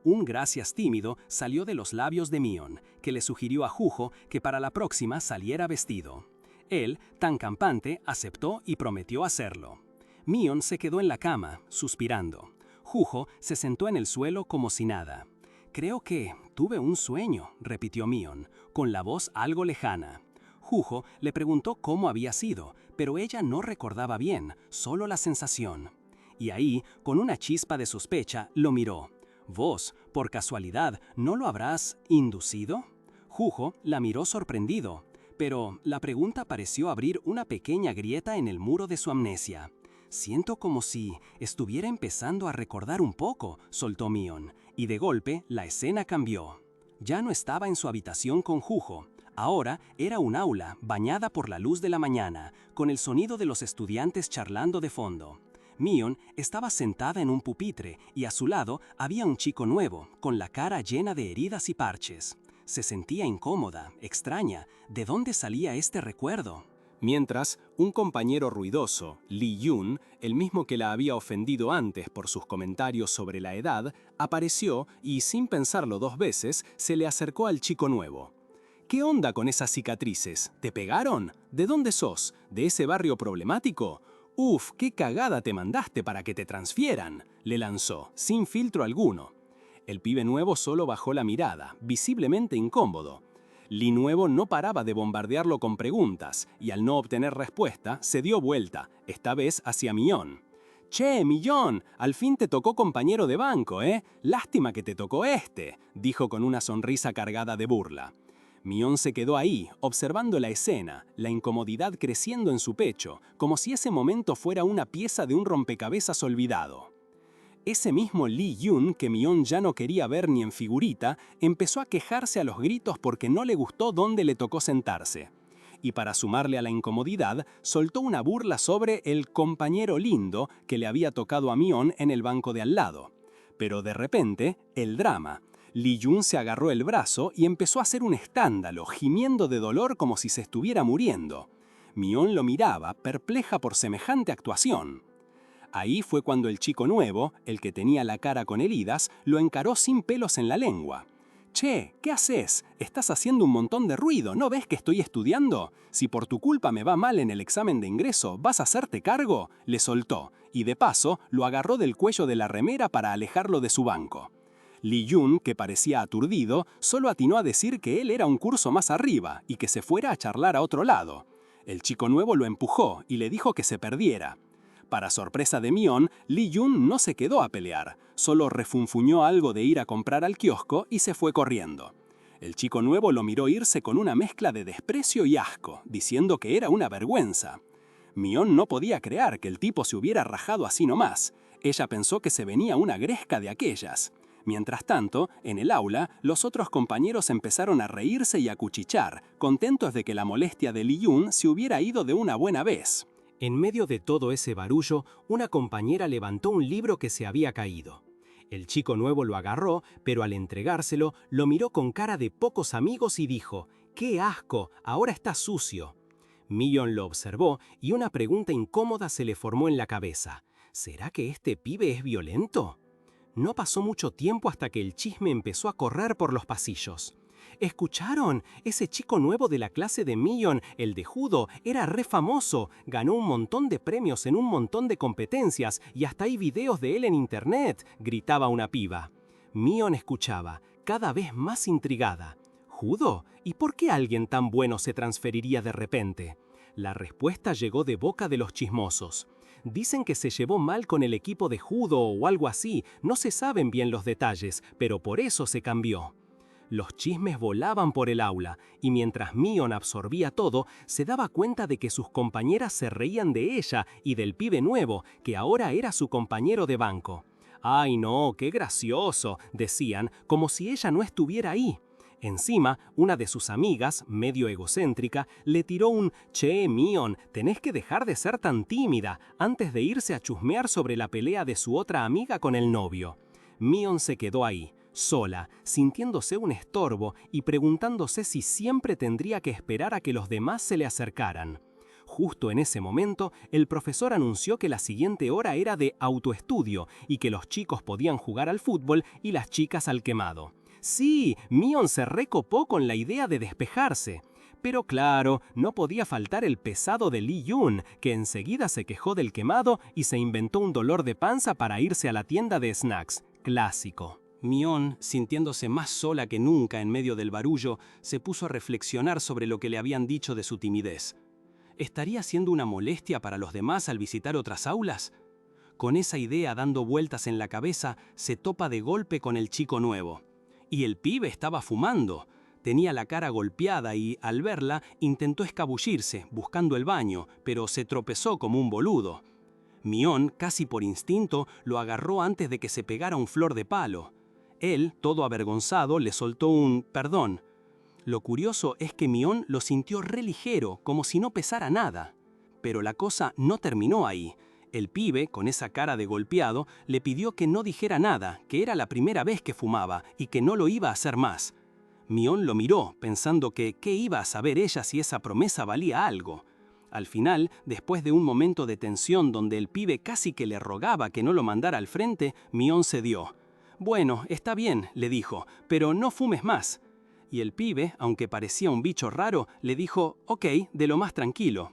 S1: Un gracias tímido salió de los labios de Mion, que le sugirió a Jujo que para la próxima saliera vestido. Él, tan campante, aceptó y prometió hacerlo. Mion se quedó en la cama, suspirando. Jujo se sentó en el suelo como si nada. «Creo que tuve un sueño», repitió Mion, con la voz algo lejana. Jujo le preguntó cómo había sido, pero ella no recordaba bien, solo la sensación. Y ahí, con una chispa de sospecha, lo miró. «¿Vos, por casualidad, no lo habrás inducido?» Jujo la miró sorprendido, pero la pregunta pareció abrir una pequeña grieta en el muro de su amnesia. «Siento como si estuviera empezando a recordar un poco», soltó Mion, y de golpe la escena cambió. Ya no estaba en su habitación con Jujo. Ahora era un aula bañada por la luz de la mañana, con el sonido de los estudiantes charlando de fondo. Mion estaba sentada en un pupitre y a su lado había un chico nuevo, con la cara llena de heridas y parches. Se sentía incómoda, extraña. ¿De dónde salía este recuerdo? Mientras, un compañero ruidoso, Lee Yun, el mismo que la había ofendido antes por sus comentarios sobre la edad, apareció y, sin pensarlo dos veces, se le acercó al chico nuevo. «¿Qué onda con esas cicatrices? ¿Te pegaron? ¿De dónde sos? ¿De ese barrio problemático? Uf, qué cagada te mandaste para que te transfieran», le lanzó, sin filtro alguno. El pibe nuevo solo bajó la mirada, visiblemente incómodo. Lee Nuevo no paraba de bombardearlo con preguntas, y al no obtener respuesta, se dio vuelta, esta vez hacia Mion. «Che, Millón, al fin te tocó compañero de banco, ¿eh? Lástima que te tocó este», dijo con una sonrisa cargada de burla. Mion se quedó ahí, observando la escena, la incomodidad creciendo en su pecho, como si ese momento fuera una pieza de un rompecabezas olvidado. Ese mismo Lee Yun, que Mion ya no quería ver ni en figurita, empezó a quejarse a los gritos porque no le gustó dónde le tocó sentarse. Y para sumarle a la incomodidad, soltó una burla sobre el compañero lindo que le había tocado a Mion en el banco de al lado. Pero de repente, el drama. Li Yun se agarró el brazo y empezó a hacer un escándalo, gimiendo de dolor como si se estuviera muriendo. Mion lo miraba, perpleja por semejante actuación. Ahí fue cuando el chico nuevo, el que tenía la cara con heridas, lo encaró sin pelos en la lengua. «Che, ¿qué haces? Estás haciendo un montón de ruido, ¿no ves que estoy estudiando? Si por tu culpa me va mal en el examen de ingreso, ¿vas a hacerte cargo?», le soltó, y de paso lo agarró del cuello de la remera para alejarlo de su banco. Li Yun, que parecía aturdido, solo atinó a decir que él era un curso más arriba y que se fuera a charlar a otro lado. El chico nuevo lo empujó y le dijo que se perdiera. Para sorpresa de Mion, Li Yun no se quedó a pelear, solo refunfuñó algo de ir a comprar al kiosco y se fue corriendo. El chico nuevo lo miró irse con una mezcla de desprecio y asco, diciendo que era una vergüenza. Mion no podía creer que el tipo se hubiera rajado así nomás. Ella pensó que se venía una gresca de aquellas. Mientras tanto, en el aula, los otros compañeros empezaron a reírse y a cuchichar, contentos de que la molestia de Li Yun se hubiera ido de una buena vez. En medio de todo ese barullo, una compañera levantó un libro que se había caído. El chico nuevo lo agarró, pero al entregárselo, lo miró con cara de pocos amigos y dijo: «¡Qué asco! Ahora está sucio». Mion lo observó y una pregunta incómoda se le formó en la cabeza. ¿Será que este pibe es violento? No pasó mucho tiempo hasta que el chisme empezó a correr por los pasillos. ¿Escucharon? Ese chico nuevo de la clase de Mion, el de judo, era re famoso. Ganó un montón de premios en un montón de competencias y hasta hay videos de él en internet, gritaba una piba. Mion escuchaba, cada vez más intrigada. ¿Judo? ¿Y por qué alguien tan bueno se transferiría de repente? La respuesta llegó de boca de los chismosos. Dicen que se llevó mal con el equipo de judo o algo así, no se saben bien los detalles, pero por eso se cambió. Los chismes volaban por el aula, y mientras Mion absorbía todo, se daba cuenta de que sus compañeras se reían de ella y del pibe nuevo, que ahora era su compañero de banco. «¡Ay no, qué gracioso!», decían, como si ella no estuviera ahí. Encima, una de sus amigas, medio egocéntrica, le tiró un «Che, Mion, tenés que dejar de ser tan tímida», antes de irse a chusmear sobre la pelea de su otra amiga con el novio. Mion se quedó ahí, sola, sintiéndose un estorbo y preguntándose si siempre tendría que esperar a que los demás se le acercaran. Justo en ese momento, el profesor anunció que la siguiente hora era de autoestudio y que los chicos podían jugar al fútbol y las chicas al quemado. Sí, Mion se recopó con la idea de despejarse. Pero claro, no podía faltar el pesado de Li Yun, que enseguida se quejó del quemado y se inventó un dolor de panza para irse a la tienda de snacks. Clásico. Mion, sintiéndose más sola que nunca en medio del barullo, se puso a reflexionar sobre lo que le habían dicho de su timidez. ¿Estaría siendo una molestia para los demás al visitar otras aulas? Con esa idea dando vueltas en la cabeza, se topa de golpe con el chico nuevo. Y el pibe estaba fumando. Tenía la cara golpeada y, al verla, intentó escabullirse, buscando el baño, pero se tropezó como un boludo. Mion, casi por instinto, lo agarró antes de que se pegara un flor de palo. Él, todo avergonzado, le soltó un «perdón». Lo curioso es que Mion lo sintió re ligero, como si no pesara nada. Pero la cosa no terminó ahí. El pibe, con esa cara de golpeado, le pidió que no dijera nada, que era la primera vez que fumaba y que no lo iba a hacer más. Mion lo miró, pensando que qué iba a saber ella si esa promesa valía algo. Al final, después de un momento de tensión donde el pibe casi que le rogaba que no lo mandara al frente, Mion cedió. «Bueno, está bien», le dijo, «pero no fumes más». Y el pibe, aunque parecía un bicho raro, le dijo «ok», de lo más tranquilo.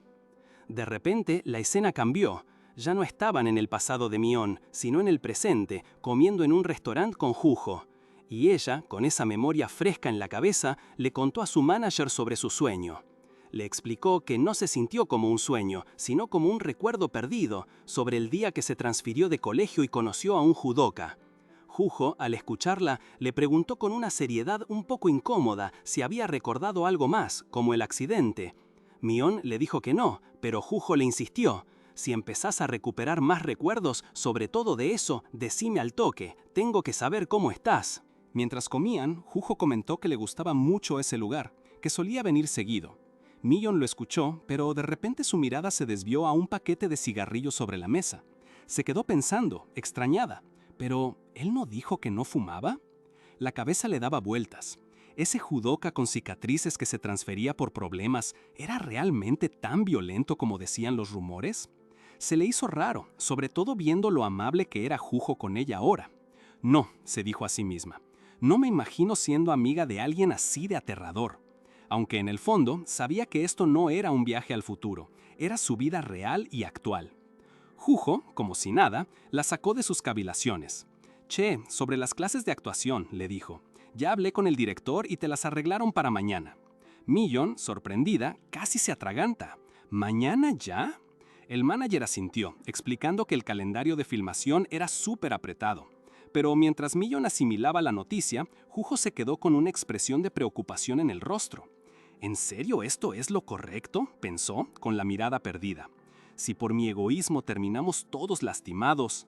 S1: De repente, la escena cambió. Ya no estaban en el pasado de Mion, sino en el presente, comiendo en un restaurante con Jujo. Y ella, con esa memoria fresca en la cabeza, le contó a su manager sobre su sueño. Le explicó que no se sintió como un sueño, sino como un recuerdo perdido, sobre el día que se transfirió de colegio y conoció a un judoka. Jujo, al escucharla, le preguntó con una seriedad un poco incómoda si había recordado algo más, como el accidente. Mion le dijo que no, pero Jujo le insistió. «Si empezás a recuperar más recuerdos, sobre todo de eso, decime al toque, tengo que saber cómo estás». Mientras comían, Jujo comentó que le gustaba mucho ese lugar, que solía venir seguido. Mion lo escuchó, pero de repente su mirada se desvió a un paquete de cigarrillos sobre la mesa. Se quedó pensando, extrañada. ¿Pero él no dijo que no fumaba?
S2: La cabeza le daba vueltas. ¿Ese judoka con cicatrices que se transfería por problemas era realmente tan violento como decían los rumores? Se le hizo raro, sobre todo viendo lo amable que era Juho con ella ahora. No, se dijo a sí misma, no me imagino siendo amiga de alguien así de aterrador. Aunque en el fondo sabía que esto no era un viaje al futuro, era su vida real y actual. Juho, como si nada, la sacó de sus cavilaciones. Che, sobre las clases de actuación, le dijo. Ya hablé con el director y te las arreglaron para mañana. Millon, sorprendida, casi se atraganta. ¿Mañana ya? El manager asintió, explicando que el calendario de filmación era súper apretado. Pero mientras Millon asimilaba la noticia, Juho se quedó con una expresión de preocupación en el rostro. ¿En serio esto es lo correcto?, pensó, con la mirada perdida. Si por mi egoísmo terminamos todos lastimados.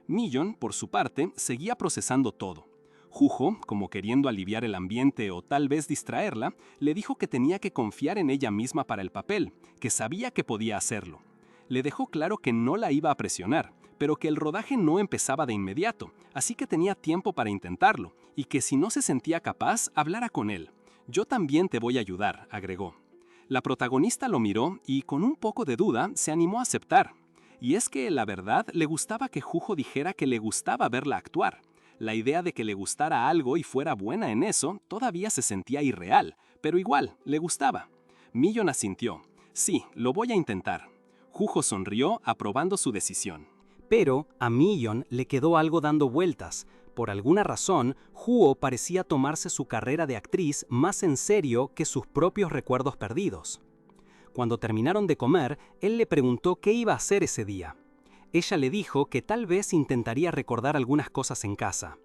S2: Millon, por su parte, seguía procesando todo. Juho, como queriendo aliviar el ambiente o tal vez distraerla, le dijo que tenía que confiar en ella misma para el papel, que sabía que podía hacerlo. Le dejó claro que no la iba a presionar, pero que el rodaje no empezaba de inmediato, así que tenía tiempo para intentarlo, y que si no se sentía capaz, hablara con él. Yo también te voy a ayudar, agregó. La protagonista lo miró y, con un poco de duda, se animó a aceptar. Y es que, la verdad, le gustaba que Juho dijera que le gustaba verla actuar. La idea de que le gustara algo y fuera buena en eso todavía se sentía irreal, pero igual, le gustaba. Millon asintió. Sí, lo voy a intentar. Juho sonrió, aprobando su decisión.
S1: Pero a Millon le quedó algo dando vueltas. Por alguna razón, Juho parecía tomarse su carrera de actriz más en serio que sus propios recuerdos perdidos. Cuando terminaron de comer, él le preguntó qué iba a hacer ese día. Ella le dijo que tal vez intentaría recordar algunas cosas en casa.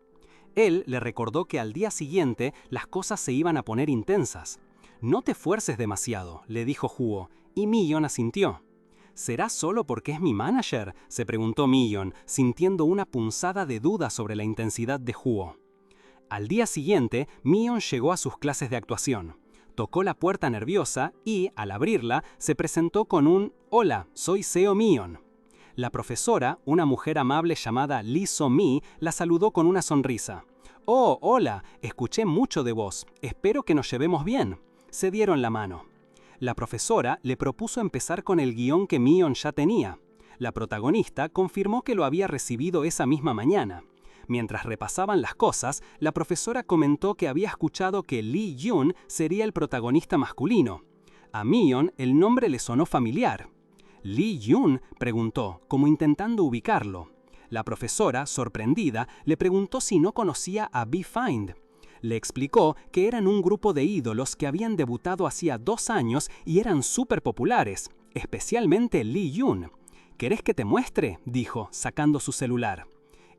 S1: Él le recordó que al día siguiente las cosas se iban a poner intensas. No te fuerces demasiado, le dijo Juho, y Millon asintió. ¿Será solo porque es mi manager?, se preguntó Millon, sintiendo una punzada de duda sobre la intensidad de Juho. Al día siguiente, Millon llegó a sus clases de actuación. Tocó la puerta nerviosa y, al abrirla, se presentó con un «Hola, soy Seo Millon». La profesora, una mujer amable llamada Lee So-mi, la saludó con una sonrisa. «Oh, hola, escuché mucho de vos. Espero que nos llevemos bien». Se dieron la mano. La profesora le propuso empezar con el guión que Millon ya tenía. La protagonista confirmó que lo había recibido esa misma mañana. Mientras repasaban las cosas, la profesora comentó que había escuchado que Lee Yoon sería el protagonista masculino. A Millon el nombre le sonó familiar. «¿Lee Yoon?», preguntó, como intentando ubicarlo. La profesora, sorprendida, le preguntó si no conocía a Be Find. Le explicó que eran un grupo de ídolos que habían debutado hacía 2 años y eran súper populares, especialmente Lee Yoon. «¿Querés que te muestre?», dijo, sacando su celular.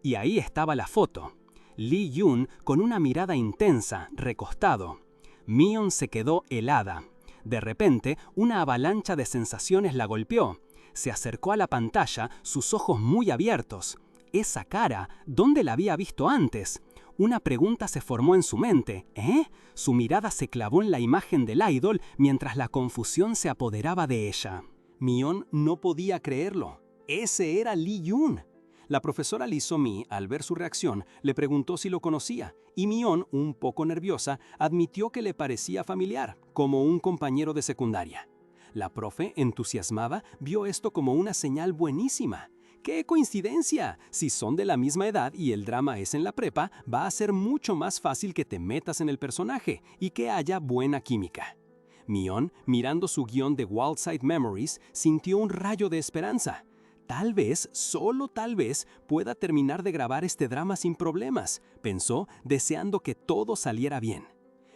S1: Y ahí estaba la foto. Lee Yoon con una mirada intensa, recostado. Millon se quedó helada. De repente, una avalancha de sensaciones la golpeó. Se acercó a la pantalla, sus ojos muy abiertos. Esa cara, ¿dónde la había visto antes? Una pregunta se formó en su mente. Su mirada se clavó en la imagen del idol mientras la confusión se apoderaba de ella. Millon no podía creerlo. ¡Ese era Lee Yoon! La profesora Lee So-mi, al ver su reacción, le preguntó si lo conocía, y Millon, un poco nerviosa, admitió que le parecía familiar, como un compañero de secundaria. La profe, entusiasmada, vio esto como una señal buenísima. ¡Qué coincidencia! Si son de la misma edad y el drama es en la prepa, va a ser mucho más fácil que te metas en el personaje y que haya buena química. Millon, mirando su guión de Wildside Memories, sintió un rayo de esperanza. Tal vez, solo tal vez, pueda terminar de grabar este drama sin problemas, pensó, deseando que todo saliera bien.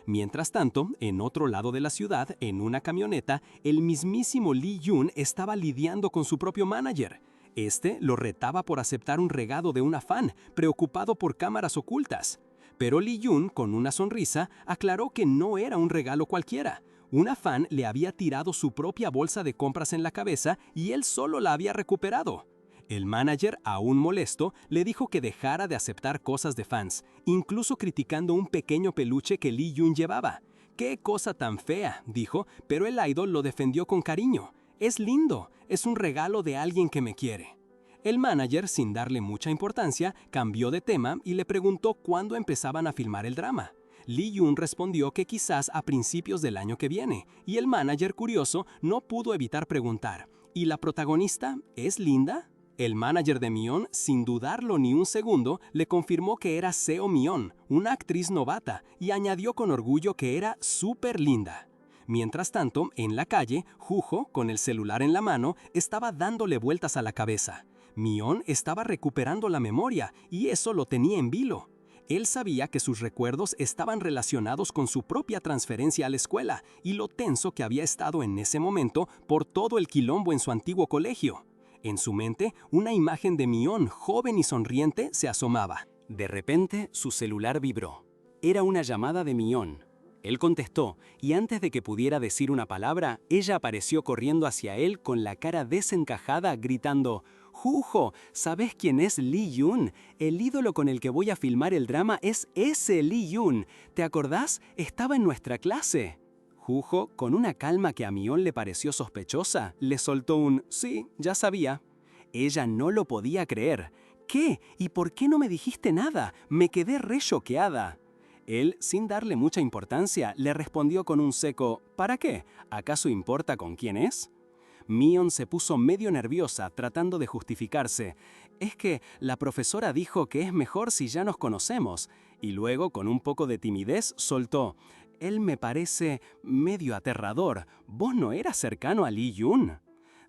S1: Mientras tanto, en otro lado de la ciudad, en una camioneta, el mismísimo Lee Yoon estaba lidiando con su propio manager. Este lo retaba por aceptar un regalo de una fan, preocupado por cámaras ocultas. Pero Lee Yoon, con una sonrisa, aclaró que no era un regalo cualquiera. Una fan le había tirado su propia bolsa de compras en la cabeza y él solo la había recuperado. El manager, aún molesto, le dijo que dejara de aceptar cosas de fans, incluso criticando un pequeño peluche que Lee Yoon llevaba. «¡Qué cosa tan fea!», dijo, pero el idol lo defendió con cariño. «Es lindo, es un regalo de alguien que me quiere».
S2: El manager, sin darle mucha importancia, cambió de tema y le preguntó cuándo empezaban a filmar el drama. Lee Yoon respondió que quizás a principios del año que viene, y el manager, curioso, no pudo evitar preguntar, ¿y la protagonista es linda? El manager de Mion, sin dudarlo ni un segundo, le confirmó que era Seo Mion, una actriz novata, y añadió con orgullo que era súper linda. Mientras tanto, en la calle, Juho, con el celular en la mano, estaba dándole vueltas a la cabeza. Mion estaba recuperando la memoria, y eso lo tenía en vilo. Él sabía que sus recuerdos estaban relacionados con su propia transferencia a la escuela y lo tenso que había estado en ese momento por todo el quilombo en su antiguo colegio. En su mente, una imagen de Mion, joven y sonriente, se asomaba.
S1: De repente, su celular vibró. Era una llamada de Mion. Él contestó, y antes de que pudiera decir una palabra, ella apareció corriendo hacia él con la cara desencajada, gritando: «Juho, ¿sabes quién es Lee Yoon? El ídolo con el que voy a filmar el drama es ese Lee Yoon. ¿Te acordás? Estaba en nuestra clase». Juho, con una calma que a Mion le pareció sospechosa, le soltó un «sí, ya sabía». Ella no lo podía creer. «¿Qué? ¿Y por qué no me dijiste nada? Me quedé re choqueada». Él, sin darle mucha importancia, le respondió con un seco «¿Para qué? ¿Acaso importa con quién es?». Mion se puso medio nerviosa, tratando de justificarse. «Es que la profesora dijo que es mejor si ya nos conocemos». Y luego, con un poco de timidez, soltó: «Él me parece medio aterrador. ¿Vos no eras cercano a Lee Yoon?».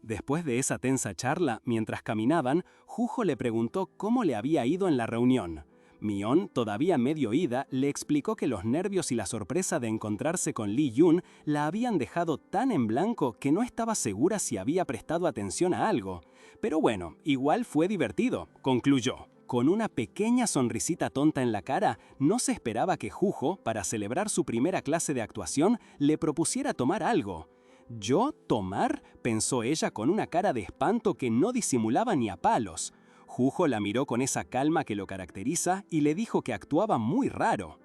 S1: Después de esa tensa charla, mientras caminaban, Juho le preguntó cómo le había ido en la reunión. Mion, todavía medio ida, le explicó que los nervios y la sorpresa de encontrarse con Lee Yoon la habían dejado tan en blanco que no estaba segura si había prestado atención a algo. Pero bueno, igual fue divertido, concluyó. Con una pequeña sonrisita tonta en la cara, no se esperaba que Juho, para celebrar su primera clase de actuación, le propusiera tomar algo. «¿Yo tomar?», pensó ella con una cara de espanto que no disimulaba ni a palos. Juho la miró con esa calma que lo caracteriza y le dijo que actuaba muy raro.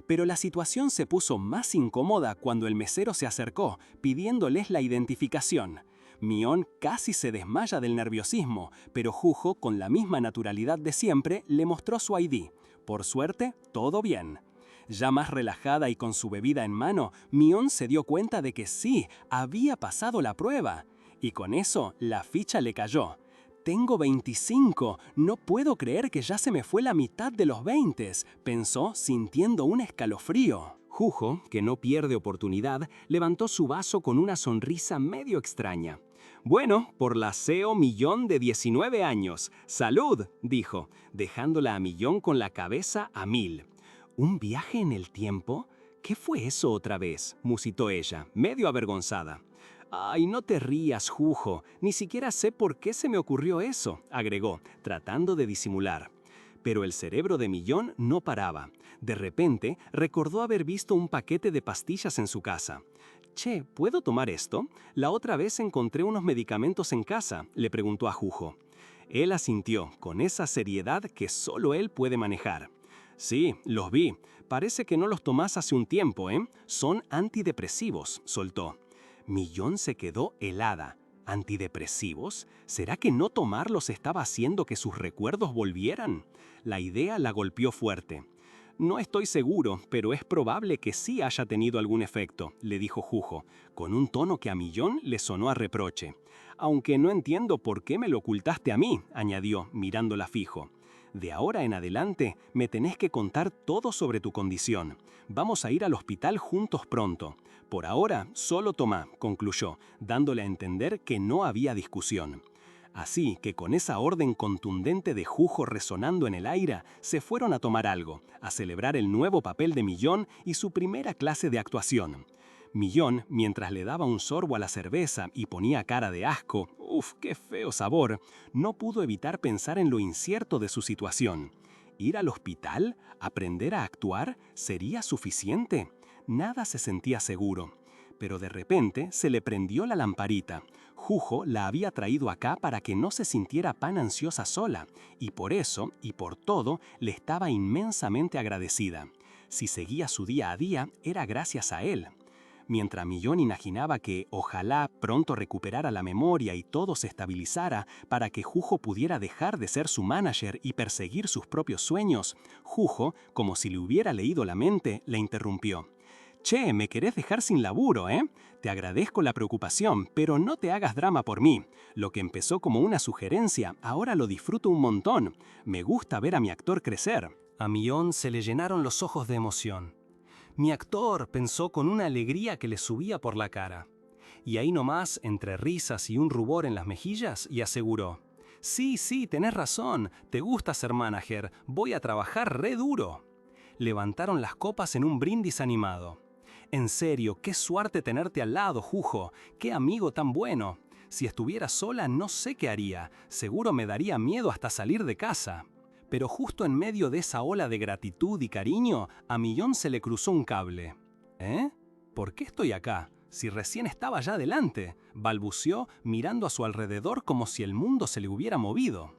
S1: Pero la situación se puso más incómoda cuando el mesero se acercó, pidiéndoles la identificación. Mion casi se desmaya del nerviosismo, pero Juho, con la misma naturalidad de siempre, le mostró su ID. Por suerte, todo bien. Ya más relajada y con su bebida en mano, Mion se dio cuenta de que sí, había pasado la prueba. Y con eso, la ficha le cayó. «Tengo 25, no puedo creer que ya se me fue la mitad de los 20», pensó, sintiendo un escalofrío. Juho, que no pierde oportunidad, levantó su vaso con una sonrisa medio extraña. «Bueno, por la Seo Millón de 19 años. ¡Salud!», dijo, dejándola a Millón con la cabeza a 1000. «¿Un viaje en el tiempo? ¿Qué fue eso otra vez?», musitó ella, medio avergonzada. «Ay, no te rías, Juho. Ni siquiera sé por qué se me ocurrió eso», agregó, tratando de disimular. Pero el cerebro de Millón no paraba. De repente, recordó haber visto un paquete de pastillas en su casa. «Che, ¿puedo tomar esto? La otra vez encontré unos medicamentos en casa», le preguntó a Juho. Él asintió, con esa seriedad que solo él puede manejar. «Sí, los vi. Parece que no los tomás hace un tiempo, ¿eh? Son antidepresivos», soltó. Millón se quedó helada. ¿Antidepresivos? ¿Será que no tomarlos estaba haciendo que sus recuerdos volvieran? La idea la golpeó fuerte. «No estoy seguro, pero es probable que sí haya tenido algún efecto», le dijo Juho, con un tono que a Millón le sonó a reproche. «Aunque no entiendo por qué me lo ocultaste a mí», añadió, mirándola fijo. «De ahora en adelante me tenés que contar todo sobre tu condición. Vamos a ir al hospital juntos pronto. Por ahora, solo toma», concluyó, dándole a entender que no había discusión. Así que con esa orden contundente de Juho resonando en el aire, se fueron a tomar algo, a celebrar el nuevo papel de Millón y su primera clase de actuación. Millón, mientras le daba un sorbo a la cerveza y ponía cara de asco, ¡uf, qué feo sabor!, no pudo evitar pensar en lo incierto de su situación. ¿Ir al hospital? ¿Aprender a actuar? ¿Sería suficiente? Nada se sentía seguro. Pero de repente se le prendió la lamparita. Juho la había traído acá para que no se sintiera tan ansiosa sola, y por eso, y por todo, le estaba inmensamente agradecida. Si seguía su día a día, era gracias a él. Mientras Millón imaginaba que, ojalá, pronto recuperara la memoria y todo se estabilizara para que Jujo pudiera dejar de ser su manager y perseguir sus propios sueños, Jujo, como si le hubiera leído la mente, le interrumpió. «Che, me querés dejar sin laburo, ¿eh? Te agradezco la preocupación, pero no te hagas drama por mí. Lo que empezó como una sugerencia, ahora lo disfruto un montón. Me gusta ver a mi actor crecer». A Millón se le llenaron los ojos de emoción. «Mi actor», pensó con una alegría que le subía por la cara. Y ahí nomás, entre risas y un rubor en las mejillas, y aseguró. «Sí, tenés razón. Te gusta ser manager. Voy a trabajar re duro». Levantaron las copas en un brindis animado. «En serio, qué suerte tenerte al lado, Jujo. Qué amigo tan bueno. Si estuviera sola no sé qué haría. Seguro me daría miedo hasta salir de casa». Pero justo en medio de esa ola de gratitud y cariño, a Millón se le cruzó un cable. «¿Eh? ¿Por qué estoy acá? Si recién estaba ya delante», balbuceó mirando a su alrededor como si el mundo se le hubiera movido.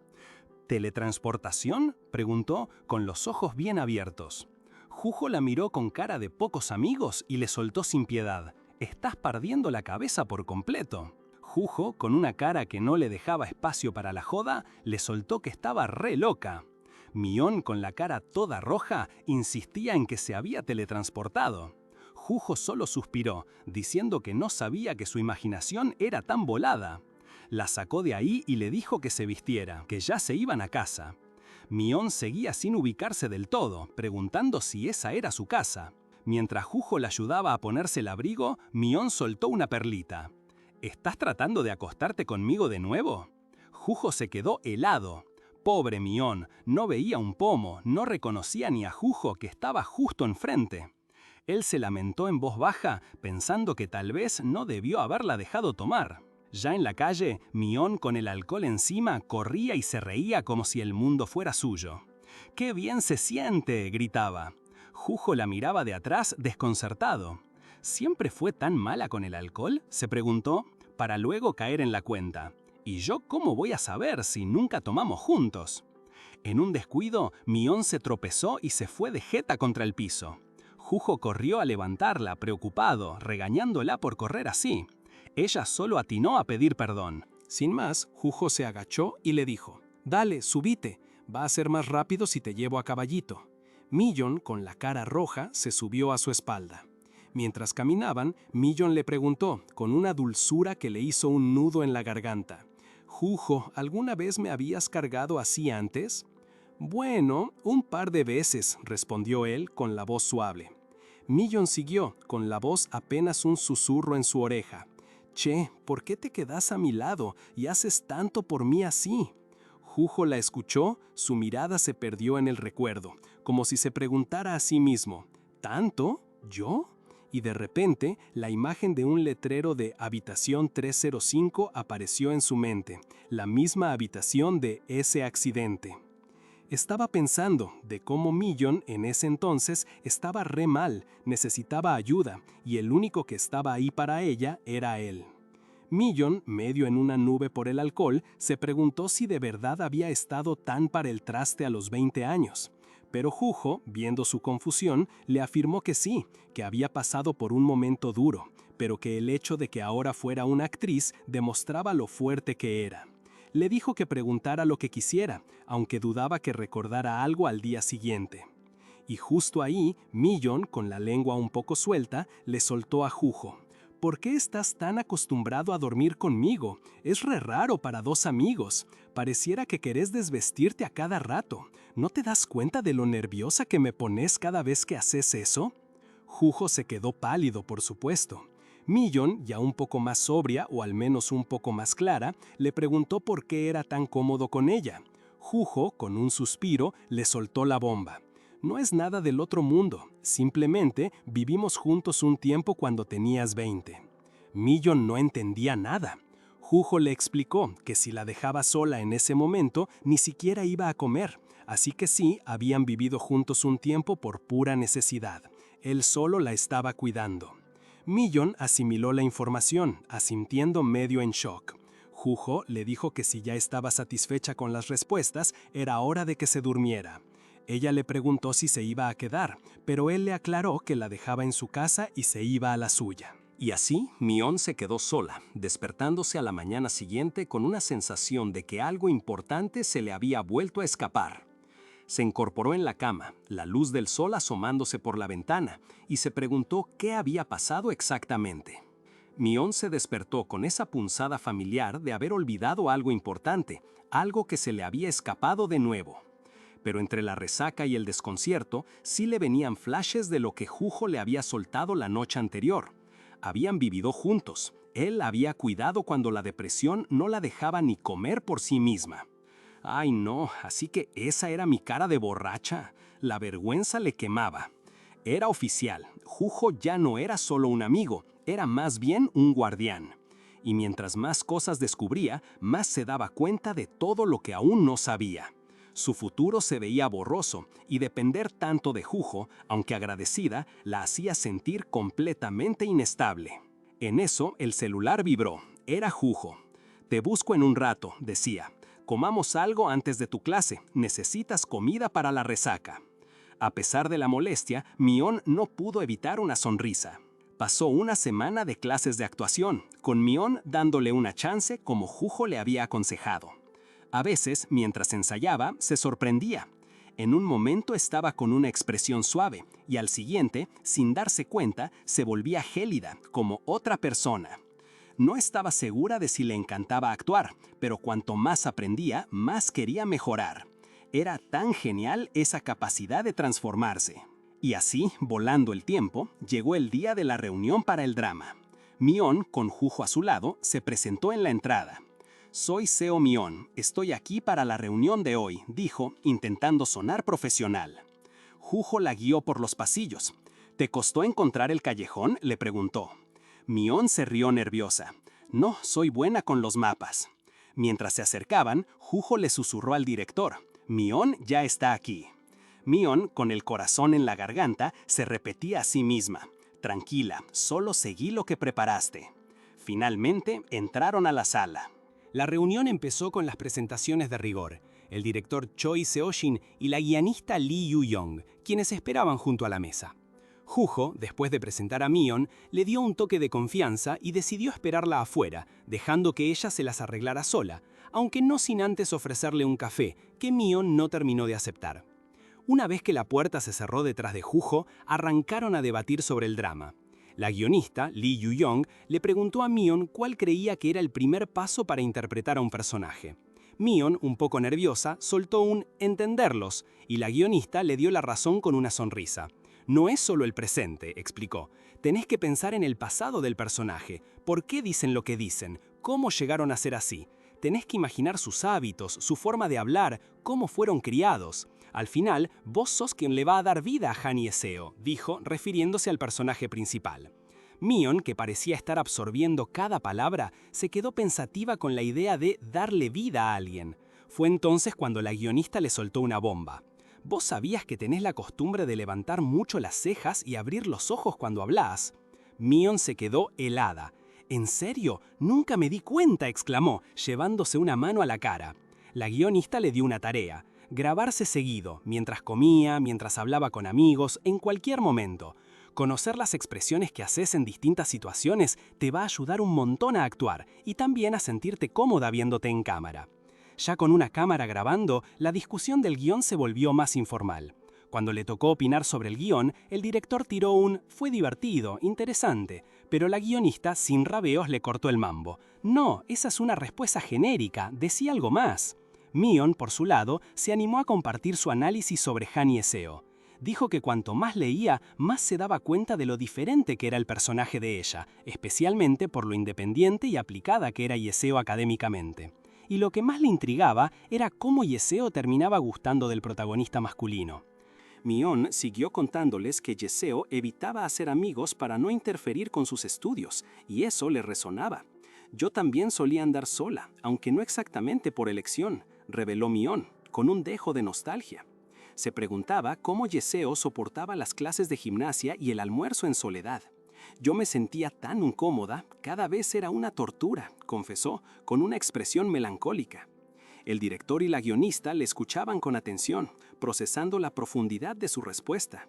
S1: «¿Teletransportación?», preguntó con los ojos bien abiertos. Jujo la miró con cara de pocos amigos y le soltó sin piedad. «Estás perdiendo la cabeza por completo». Jujo, con una cara que no le dejaba espacio para la joda, le soltó que estaba re loca. Millón, con la cara toda roja, insistía en que se había teletransportado. Jujo solo suspiró, diciendo que no sabía que su imaginación era tan volada. La sacó de ahí y le dijo que se vistiera, que ya se iban a casa. Millón seguía sin ubicarse del todo, preguntando si esa era su casa. Mientras Jujo le ayudaba a ponerse el abrigo, Millón soltó una perlita. «¿Estás tratando de acostarte conmigo de nuevo?». Jujo se quedó helado. Pobre Millón, no veía un pomo, no reconocía ni a Jujo que estaba justo enfrente. Él se lamentó en voz baja, pensando que tal vez no debió haberla dejado tomar. Ya en la calle, Millón, con el alcohol encima, corría y se reía como si el mundo fuera suyo. «¡Qué bien se siente!», gritaba. Jujo la miraba de atrás desconcertado. «¿Siempre fue tan mala con el alcohol?», se preguntó, para luego caer en la cuenta. «¿Y yo cómo voy a saber si nunca tomamos juntos?». En un descuido, Millón se tropezó y se fue de jeta contra el piso. Jujo corrió a levantarla, preocupado, regañándola por correr así. Ella solo atinó a pedir perdón. Sin más, Jujo se agachó y le dijo: «Dale, subite. Va a ser más rápido si te llevo a caballito». Millón, con la cara roja, se subió a su espalda. Mientras caminaban, Millón le preguntó, con una dulzura que le hizo un nudo en la garganta: «Jujo, ¿alguna vez me habías cargado así antes?». «Bueno, un par de veces», respondió él con la voz suave. Millón siguió, con la voz apenas un susurro en su oreja: «Che, ¿por qué te quedas a mi lado y haces tanto por mí así?». Jujo la escuchó, su mirada se perdió en el recuerdo, como si se preguntara a sí mismo: «¿Tanto? ¿Yo?». Y de repente, la imagen de un letrero de Habitación 305 apareció en su mente, la misma habitación de ese accidente. Estaba pensando de cómo Millón en ese entonces estaba re mal, necesitaba ayuda, y el único que estaba ahí para ella era él. Millón, medio en una nube por el alcohol, se preguntó si de verdad había estado tan para el traste a los 20 años. Pero Jujo, viendo su confusión, le afirmó que sí, que había pasado por un momento duro, pero que el hecho de que ahora fuera una actriz demostraba lo fuerte que era. Le dijo que preguntara lo que quisiera, aunque dudaba que recordara algo al día siguiente. Y justo ahí, Millón, con la lengua un poco suelta, le soltó a Jujo: «¿Por qué estás tan acostumbrado a dormir conmigo? Es re raro para dos amigos. Pareciera que querés desvestirte a cada rato. ¿No te das cuenta de lo nerviosa que me pones cada vez que haces eso?». Jujo se quedó pálido, por supuesto. Millón, ya un poco más sobria o al menos un poco más clara, le preguntó por qué era tan cómodo con ella. Jujo, con un suspiro, le soltó la bomba: «No es nada del otro mundo, simplemente vivimos juntos un tiempo cuando tenías 20». Millón no entendía nada. Jujo le explicó que si la dejaba sola en ese momento, ni siquiera iba a comer, así que sí, habían vivido juntos un tiempo por pura necesidad. Él solo la estaba cuidando. Millón asimiló la información, asintiendo medio en shock. Jujo le dijo que si ya estaba satisfecha con las respuestas, era hora de que se durmiera. Ella le preguntó si se iba a quedar, pero él le aclaró que la dejaba en su casa y se iba a la suya.
S2: Y así, Mion se quedó sola, despertándose a la mañana siguiente con una sensación de que algo importante se le había vuelto a escapar. Se incorporó en la cama, la luz del sol asomándose por la ventana, y se preguntó qué había pasado exactamente. Mion se despertó con esa punzada familiar de haber olvidado algo importante, algo que se le había escapado de nuevo. Pero entre la resaca y el desconcierto, sí le venían flashes de lo que Jujo le había soltado la noche anterior. Habían vivido juntos. Él había cuidado cuando la depresión no la dejaba ni comer por sí misma. Ay no, así que esa era mi cara de borracha. La vergüenza le quemaba. Era oficial. Jujo ya no era solo un amigo, era más bien un guardián. Y mientras más cosas descubría, más se daba cuenta de todo lo que aún no sabía. Su futuro se veía borroso y depender tanto de Jujo, aunque agradecida, la hacía sentir completamente inestable. En eso, el celular vibró. Era Jujo. «Te busco en un rato», decía. «Comamos algo antes de tu clase. Necesitas comida para la resaca». A pesar de la molestia, Mion no pudo evitar una sonrisa. Pasó una semana de clases de actuación, con Mion dándole una chance como Jujo le había aconsejado. A veces, mientras ensayaba, se sorprendía. En un momento estaba con una expresión suave y al siguiente, sin darse cuenta, se volvía gélida, como otra persona. No estaba segura de si le encantaba actuar, pero cuanto más aprendía, más quería mejorar. Era tan genial esa capacidad de transformarse. Y así, volando el tiempo, llegó el día de la reunión para el drama. Mion, con Jujo a su lado, se presentó en la entrada. «Soy Seo Mion, estoy aquí para la reunión de hoy», dijo, intentando sonar profesional. Jujo la guió por los pasillos. «¿Te costó encontrar el callejón?», le preguntó. Mion se rió nerviosa. «No, soy buena con los mapas». Mientras se acercaban, Jujo le susurró al director. «Mion ya está aquí». Mion, con el corazón en la garganta, se repetía a sí misma. «Tranquila, solo seguí lo que preparaste». Finalmente, entraron a la sala.
S1: La reunión empezó con las presentaciones de rigor, el director Choi Seo-shin y la guionista Lee Yu-yong, quienes esperaban junto a la mesa. Jujo, después de presentar a Mion, le dio un toque de confianza y decidió esperarla afuera, dejando que ella se las arreglara sola, aunque no sin antes ofrecerle un café, que Mion no terminó de aceptar. Una vez que la puerta se cerró detrás de Jujo, arrancaron a debatir sobre el drama. La guionista, Lee Yu-yong, le preguntó a Mion cuál creía que era el primer paso para interpretar a un personaje. Mion, un poco nerviosa, soltó un «entenderlos», y la guionista le dio la razón con una sonrisa. «No es solo el presente», explicó. «Tenés que pensar en el pasado del personaje. ¿Por qué dicen lo que dicen? ¿Cómo llegaron a ser así? Tenés que imaginar sus hábitos, su forma de hablar, cómo fueron criados. Al final, vos sos quien le va a dar vida a Han y Seo», dijo, refiriéndose al personaje principal. Mion, que parecía estar absorbiendo cada palabra, se quedó pensativa con la idea de darle vida a alguien. Fue entonces cuando la guionista le soltó una bomba. «¿Vos sabías que tenés la costumbre de levantar mucho las cejas y abrir los ojos cuando hablás?» Mion se quedó helada. «¿En serio? Nunca me di cuenta», exclamó, llevándose una mano a la cara. La guionista le dio una tarea: grabarse seguido, mientras comía, mientras hablaba con amigos, en cualquier momento. Conocer las expresiones que haces en distintas situaciones te va a ayudar un montón a actuar y también a sentirte cómoda viéndote en cámara. Ya con una cámara grabando, la discusión del guión se volvió más informal. Cuando le tocó opinar sobre el guión, el director tiró un «fue divertido, interesante», pero la guionista, sin rabeos, le cortó el mambo. «No, esa es una respuesta genérica, decía algo más». Mion, por su lado, se animó a compartir su análisis sobre Han y Seo. Dijo que cuanto más leía, más se daba cuenta de lo diferente que era el personaje de ella, especialmente por lo independiente y aplicada que era Yeseo académicamente. Y lo que más le intrigaba era cómo Yeseo terminaba gustando del protagonista masculino. Mion siguió contándoles que Yeseo evitaba hacer amigos para no interferir con sus estudios, y eso le resonaba. «Yo también solía andar sola, aunque no exactamente por elección», reveló Mion, con un dejo de nostalgia. Se preguntaba cómo Yeseo soportaba las clases de gimnasia y el almuerzo en soledad. «Yo me sentía tan incómoda, cada vez era una tortura», confesó, con una expresión melancólica. El director y la guionista le escuchaban con atención, procesando la profundidad de su respuesta.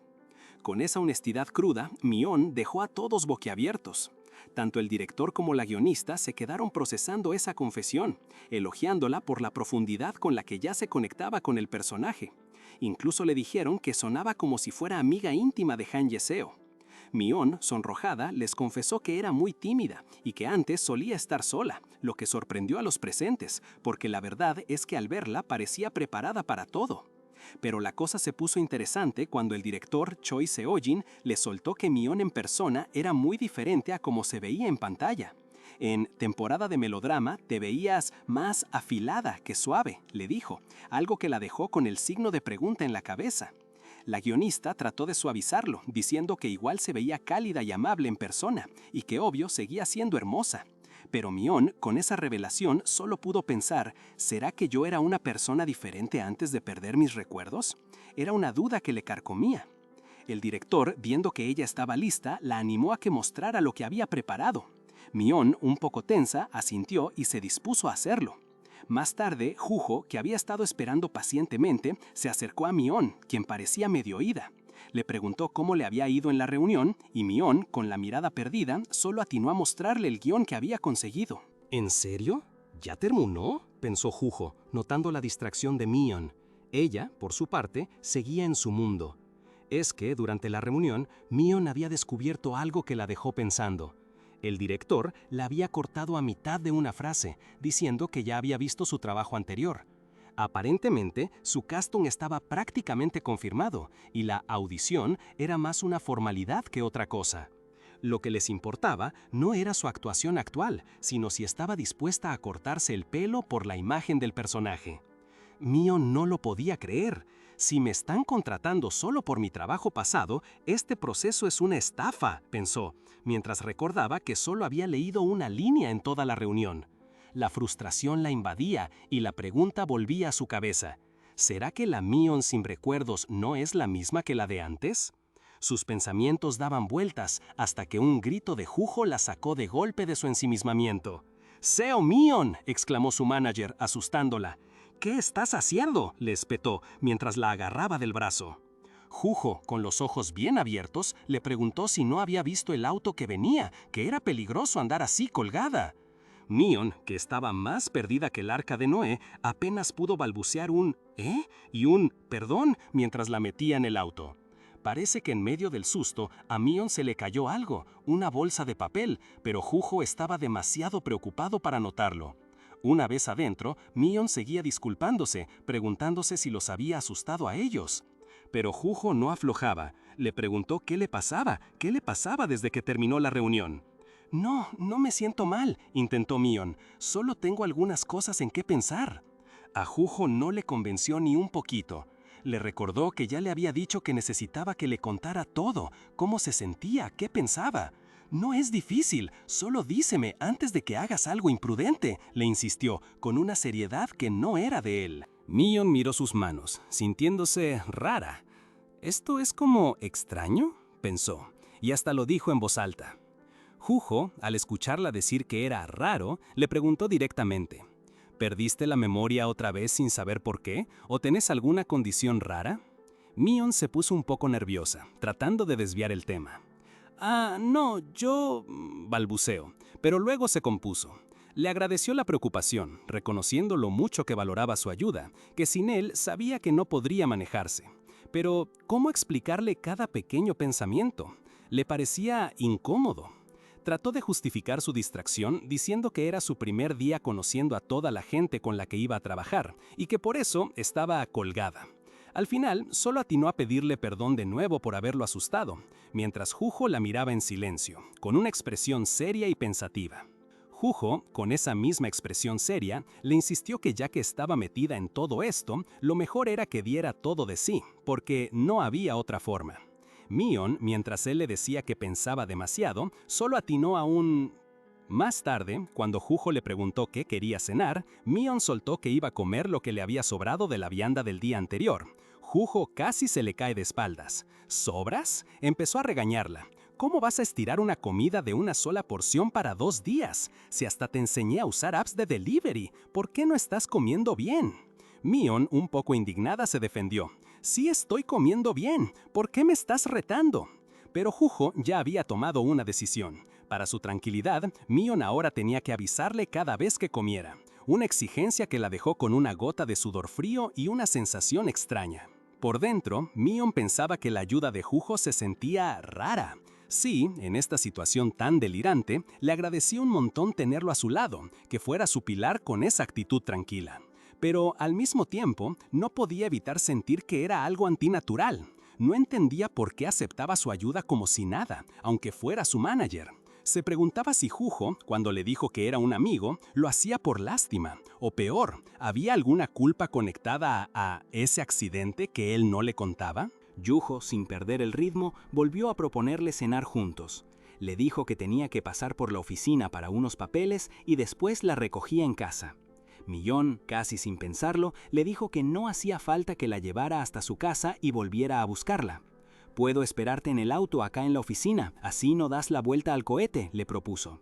S1: Con esa honestidad cruda, Mion dejó a todos boquiabiertos. Tanto el director como la guionista se quedaron procesando esa confesión, elogiándola por la profundidad con la que ya se conectaba con el personaje. Incluso le dijeron que sonaba como si fuera amiga íntima de Han Yeseo. Mion, sonrojada, les confesó que era muy tímida y que antes solía estar sola, lo que sorprendió a los presentes, porque la verdad es que al verla parecía preparada para todo. Pero la cosa se puso interesante cuando el director Choi Seo-jin le soltó que Mion en persona era muy diferente a como se veía en pantalla. En temporada de melodrama te veías más afilada que suave, le dijo, algo que la dejó con el signo de pregunta en la cabeza. La guionista trató de suavizarlo, diciendo que igual se veía cálida y amable en persona, y que obvio seguía siendo hermosa. Pero Mion, con esa revelación, solo pudo pensar, ¿será que yo era una persona diferente antes de perder mis recuerdos? Era una duda que le carcomía. El director, viendo que ella estaba lista, la animó a que mostrara lo que había preparado. Mion, un poco tensa, asintió y se dispuso a hacerlo. Más tarde, Juho, que había estado esperando pacientemente, se acercó a Mion, quien parecía medio oída. Le preguntó cómo le había ido en la reunión y Mion, con la mirada perdida, solo atinó a mostrarle el guión que había conseguido.
S3: ¿En serio? ¿Ya terminó?, pensó Juho, notando la distracción de Mion. Ella, por su parte, seguía en su mundo. Es que, durante la reunión, Mion había descubierto algo que la dejó pensando. El director la había cortado a mitad de una frase, diciendo que ya había visto su trabajo anterior. Aparentemente, su casting estaba prácticamente confirmado y la audición era más una formalidad que otra cosa. Lo que les importaba no era su actuación actual, sino si estaba dispuesta a cortarse el pelo por la imagen del personaje. Mion no lo podía creer. Si me están contratando solo por mi trabajo pasado, este proceso es una estafa, pensó, mientras recordaba que solo había leído una línea en toda la reunión. La frustración la invadía y la pregunta volvía a su cabeza. ¿Será que la Mion sin recuerdos no es la misma que la de antes? Sus pensamientos daban vueltas hasta que un grito de Juho la sacó de golpe de su ensimismamiento. «¡Seo Mion!», exclamó su manager, asustándola. «¿Qué estás haciendo?», le espetó, mientras la agarraba del brazo. Juho, con los ojos bien abiertos, le preguntó si no había visto el auto que venía, que era peligroso andar así colgada. Mion, que estaba más perdida que el arca de Noé, apenas pudo balbucear un «¿eh?» y un «perdón» mientras la metía en el auto. Parece que en medio del susto a Mion se le cayó algo, una bolsa de papel, pero Juho estaba demasiado preocupado para notarlo. Una vez adentro, Mion seguía disculpándose, preguntándose si los había asustado a ellos. Pero Juho no aflojaba. Le preguntó qué le pasaba desde que terminó la reunión. «No, no me siento mal», intentó Mion. «Solo tengo algunas cosas en qué pensar». A Juho no le convenció ni un poquito. Le recordó que ya le había dicho que necesitaba que le contara todo, cómo se sentía, qué pensaba. «No es difícil, solo díseme antes de que hagas algo imprudente», le insistió, con una seriedad que no era de él.
S1: Mion miró sus manos, sintiéndose rara. «¿Esto es como extraño?», pensó, y hasta lo dijo en voz alta. Juho, al escucharla decir que era raro, le preguntó directamente. «¿Perdiste la memoria otra vez sin saber por qué? ¿O tenés alguna condición rara?». Mion se puso un poco nerviosa, tratando de desviar el tema. «Ah, no, yo...», balbuceó, pero luego se compuso. Le agradeció la preocupación, reconociendo lo mucho que valoraba su ayuda, que sin él sabía que no podría manejarse. Pero, ¿cómo explicarle cada pequeño pensamiento? Le parecía incómodo. Trató de justificar su distracción diciendo que era su primer día conociendo a toda la gente con la que iba a trabajar y que por eso estaba colgada. Al final, solo atinó a pedirle perdón de nuevo por haberlo asustado, mientras Juho la miraba en silencio, con una expresión seria y pensativa. Juho, con esa misma expresión seria, le insistió que ya que estaba metida en todo esto, lo mejor era que diera todo de sí, porque no había otra forma. Mion, mientras él le decía que pensaba demasiado, solo atinó a un... Más tarde, cuando Juho le preguntó qué quería cenar, Mion soltó que iba a comer lo que le había sobrado de la vianda del día anterior. Juho casi se le cae de espaldas. «¿Sobras?», empezó a regañarla. «¿Cómo vas a estirar una comida de una sola porción para 2 días? Si hasta te enseñé a usar apps de delivery, ¿por qué no estás comiendo bien?». Mion, un poco indignada, se defendió. «Sí estoy comiendo bien, ¿por qué me estás retando?». Pero Juho ya había tomado una decisión.
S2: Para su tranquilidad, Mion ahora tenía que avisarle cada vez que comiera, una exigencia que la dejó con una gota de sudor frío y una sensación extraña. Por dentro, Mion pensaba que la ayuda de Juho se sentía rara. Sí, en esta situación tan delirante, le agradecía un montón tenerlo a su lado, que fuera su pilar con esa actitud tranquila. Pero al mismo tiempo, no podía evitar sentir que era algo antinatural. No entendía por qué aceptaba su ayuda como si nada, aunque fuera su manager. Se preguntaba si Juho, cuando le dijo que era un amigo, lo hacía por lástima, o peor, ¿había alguna culpa conectada a ese accidente que él no le contaba?
S3: Juho, sin perder el ritmo, volvió a proponerle cenar juntos. Le dijo que tenía que pasar por la oficina para unos papeles y después la recogía en casa. Mion, casi sin pensarlo, le dijo que no hacía falta que la llevara hasta su casa y volviera a buscarla. «Puedo esperarte en el auto acá en la oficina, así no das la vuelta al cohete», le propuso.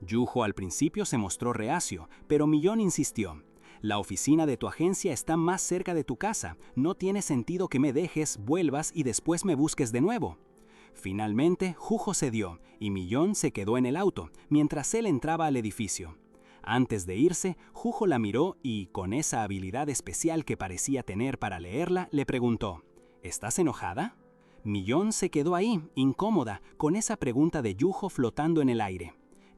S3: Juho al principio se mostró reacio, pero Mion insistió. «La oficina de tu agencia está más cerca de tu casa, no tiene sentido que me dejes, vuelvas y después me busques de nuevo». Finalmente, Juho cedió y Mion se quedó en el auto, mientras él entraba al edificio. Antes de irse, Juho la miró y, con esa habilidad especial que parecía tener para leerla, le preguntó: «¿Estás enojada?». Mion se quedó ahí, incómoda, con esa pregunta de Juho flotando en el aire.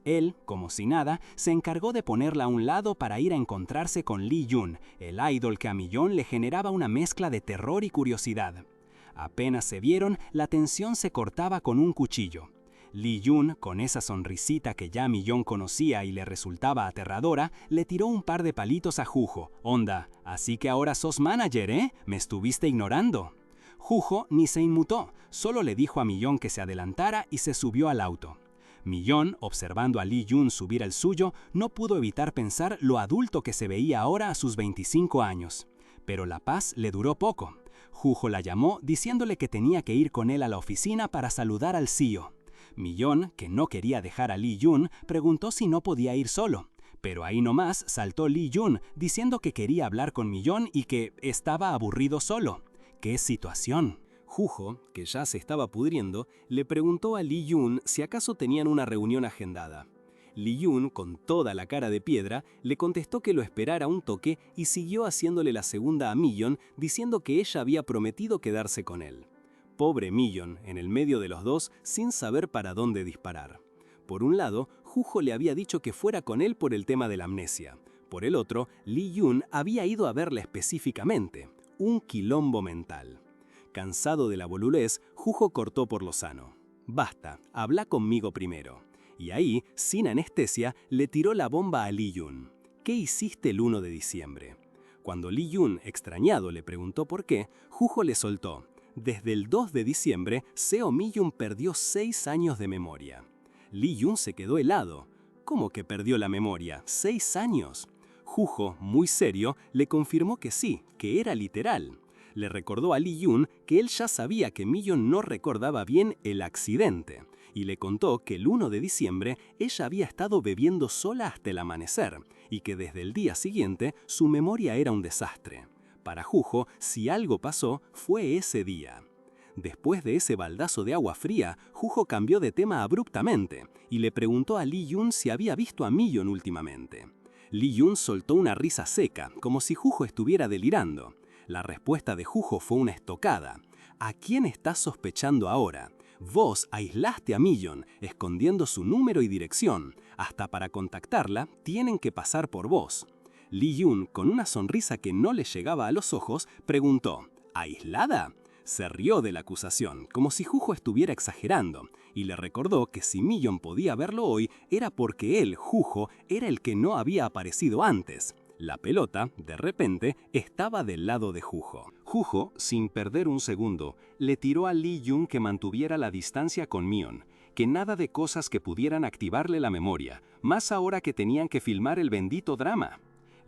S3: Él, como si nada, se encargó de ponerla a un lado para ir a encontrarse con Lee Jun, el idol que a Mion le generaba una mezcla de terror y curiosidad. Apenas se vieron, la tensión se cortaba con un cuchillo. Lee Jun, con esa sonrisita que ya Mion conocía y le resultaba aterradora, le tiró un par de palitos a Juho. «Onda, así que ahora sos manager, ¿eh? Me estuviste ignorando». Juho ni se inmutó, solo le dijo a Mion que se adelantara y se subió al auto. Mion, observando a Lee Jun subir al suyo, no pudo evitar pensar lo adulto que se veía ahora a sus 25 años. Pero la paz le duró poco. Juho la llamó diciéndole que tenía que ir con él a la oficina para saludar al CEO. Mion, que no quería dejar a Lee Jun, preguntó si no podía ir solo. Pero ahí nomás saltó Lee Jun diciendo que quería hablar con Mion y que estaba aburrido solo. ¡Qué situación!
S1: Juho, que ya se estaba pudriendo, le preguntó a Lee Jun si acaso tenían una reunión agendada. Lee Jun, con toda la cara de piedra, le contestó que lo esperara un toque y siguió haciéndole la segunda a Mion, diciendo que ella había prometido quedarse con él. Pobre Mion, en el medio de los dos, sin saber para dónde disparar. Por un lado, Juho le había dicho que fuera con él por el tema de la amnesia. Por el otro, Lee Jun había ido a verla específicamente. Un quilombo mental. Cansado de la boludez, Juho cortó por lo sano. «Basta, habla conmigo primero». Y ahí, sin anestesia, le tiró la bomba a Lee Jun. «¿Qué hiciste el 1 de diciembre?» Cuando Lee Jun, extrañado, le preguntó por qué, Juho le soltó: «Desde el 2 de diciembre, Seo Mi-yoon perdió 6 años de memoria». Lee Jun se quedó helado. ¿Cómo que perdió la memoria? ¿6 años? Juho, muy serio, le confirmó que sí, que era literal. Le recordó a Lee Jun que él ya sabía que Mi-yoon no recordaba bien el accidente, y le contó que el 1 de diciembre ella había estado bebiendo sola hasta el amanecer, y que desde el día siguiente su memoria era un desastre. Para Juho, si algo pasó, fue ese día. Después de ese baldazo de agua fría, Juho cambió de tema abruptamente, y le preguntó a Lee Jun si había visto a Mi-yoon últimamente. Lee Jun soltó una risa seca, como si Juho estuviera delirando. La respuesta de Juho fue una estocada. ¿A quién estás sospechando ahora? Vos aislaste a Mi-yoon, escondiendo su número y dirección. Hasta para contactarla, tienen que pasar por vos. Lee Jun, con una sonrisa que no le llegaba a los ojos, preguntó: ¿aislada? Se rió de la acusación, como si Juho estuviera exagerando, y le recordó que si Mi-yoon podía verlo hoy, era porque él, Juho, era el que no había aparecido antes. La pelota, de repente, estaba del lado de Juho. Juho, sin perder un segundo, le tiró a Lee Jun que mantuviera la distancia con Mi-yoon, que nada de cosas que pudieran activarle la memoria, más ahora que tenían que filmar el bendito drama.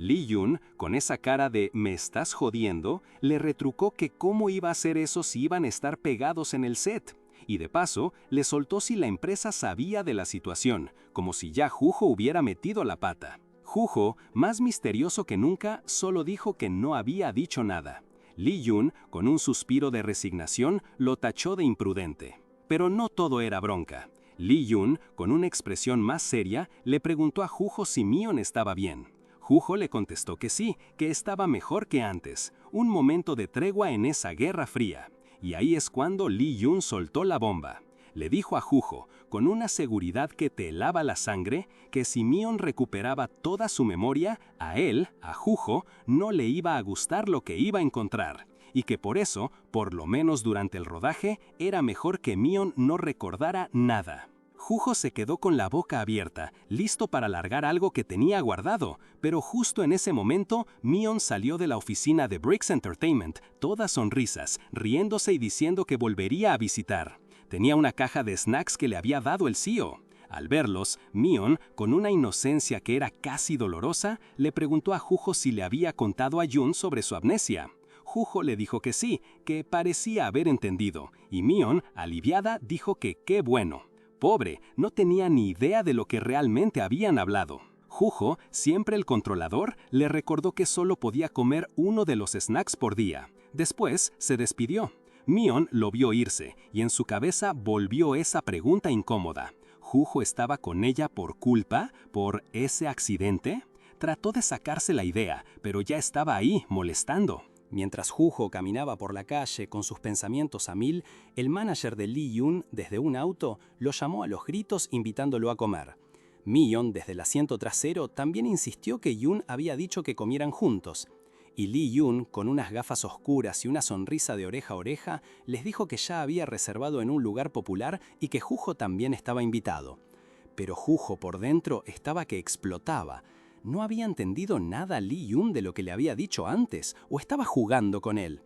S1: Lee Jun, con esa cara de «me estás jodiendo», le retrucó que cómo iba a hacer eso si iban a estar pegados en el set. Y de paso, le soltó si la empresa sabía de la situación, como si ya Juho hubiera metido la pata. Juho, más misterioso que nunca, solo dijo que no había dicho nada. Lee Jun, con un suspiro de resignación, lo tachó de imprudente. Pero no todo era bronca.
S2: Lee Yun, con una expresión más seria, le preguntó a Juho si Mion estaba bien. Juho le contestó que sí, que estaba mejor que antes. Un momento de tregua en esa guerra fría. Y ahí es cuando Lee Yun soltó la bomba. Le dijo a Juho, con una seguridad que te helaba la sangre, que si Mion recuperaba toda su memoria, a él, a Juho, no le iba a gustar lo que iba a encontrar. Y que por eso, por lo menos durante el rodaje, era mejor que Mion no recordara nada. Juho se quedó con la boca abierta, listo para largar algo que tenía guardado, pero justo en ese momento, Mion salió de la oficina de Briggs Entertainment, toda sonrisas, riéndose y diciendo que volvería a visitar. Tenía una caja de snacks que le había dado el CEO. Al verlos, Mion, con una inocencia que era casi dolorosa, le preguntó a Juho si le había contado a Yun sobre su amnesia. Juho le dijo que sí, que parecía haber entendido, y Mion, aliviada, dijo que qué bueno. Pobre, no tenía ni idea de lo que realmente habían hablado. Juho, siempre el controlador, le recordó que solo podía comer uno de los snacks por día. Después se despidió. Mion lo vio irse, y en su cabeza volvió esa pregunta incómoda. ¿Juho estaba con ella por culpa? ¿Por ese accidente? Trató de sacarse la idea, pero ya estaba ahí, molestando.
S1: Mientras Juho caminaba por la calle con sus pensamientos a mil, el manager de Lee Yun, desde un auto, lo llamó a los gritos invitándolo a comer. Mion, desde el asiento trasero, también insistió que Yun había dicho que comieran juntos. Y Lee Yun, con unas gafas oscuras y una sonrisa de oreja a oreja, les dijo que ya había reservado en un lugar popular y que Juho también estaba invitado. Pero Juho por dentro estaba que explotaba. ¿No había entendido nada Lee Yun de lo que le había dicho antes o estaba jugando con él?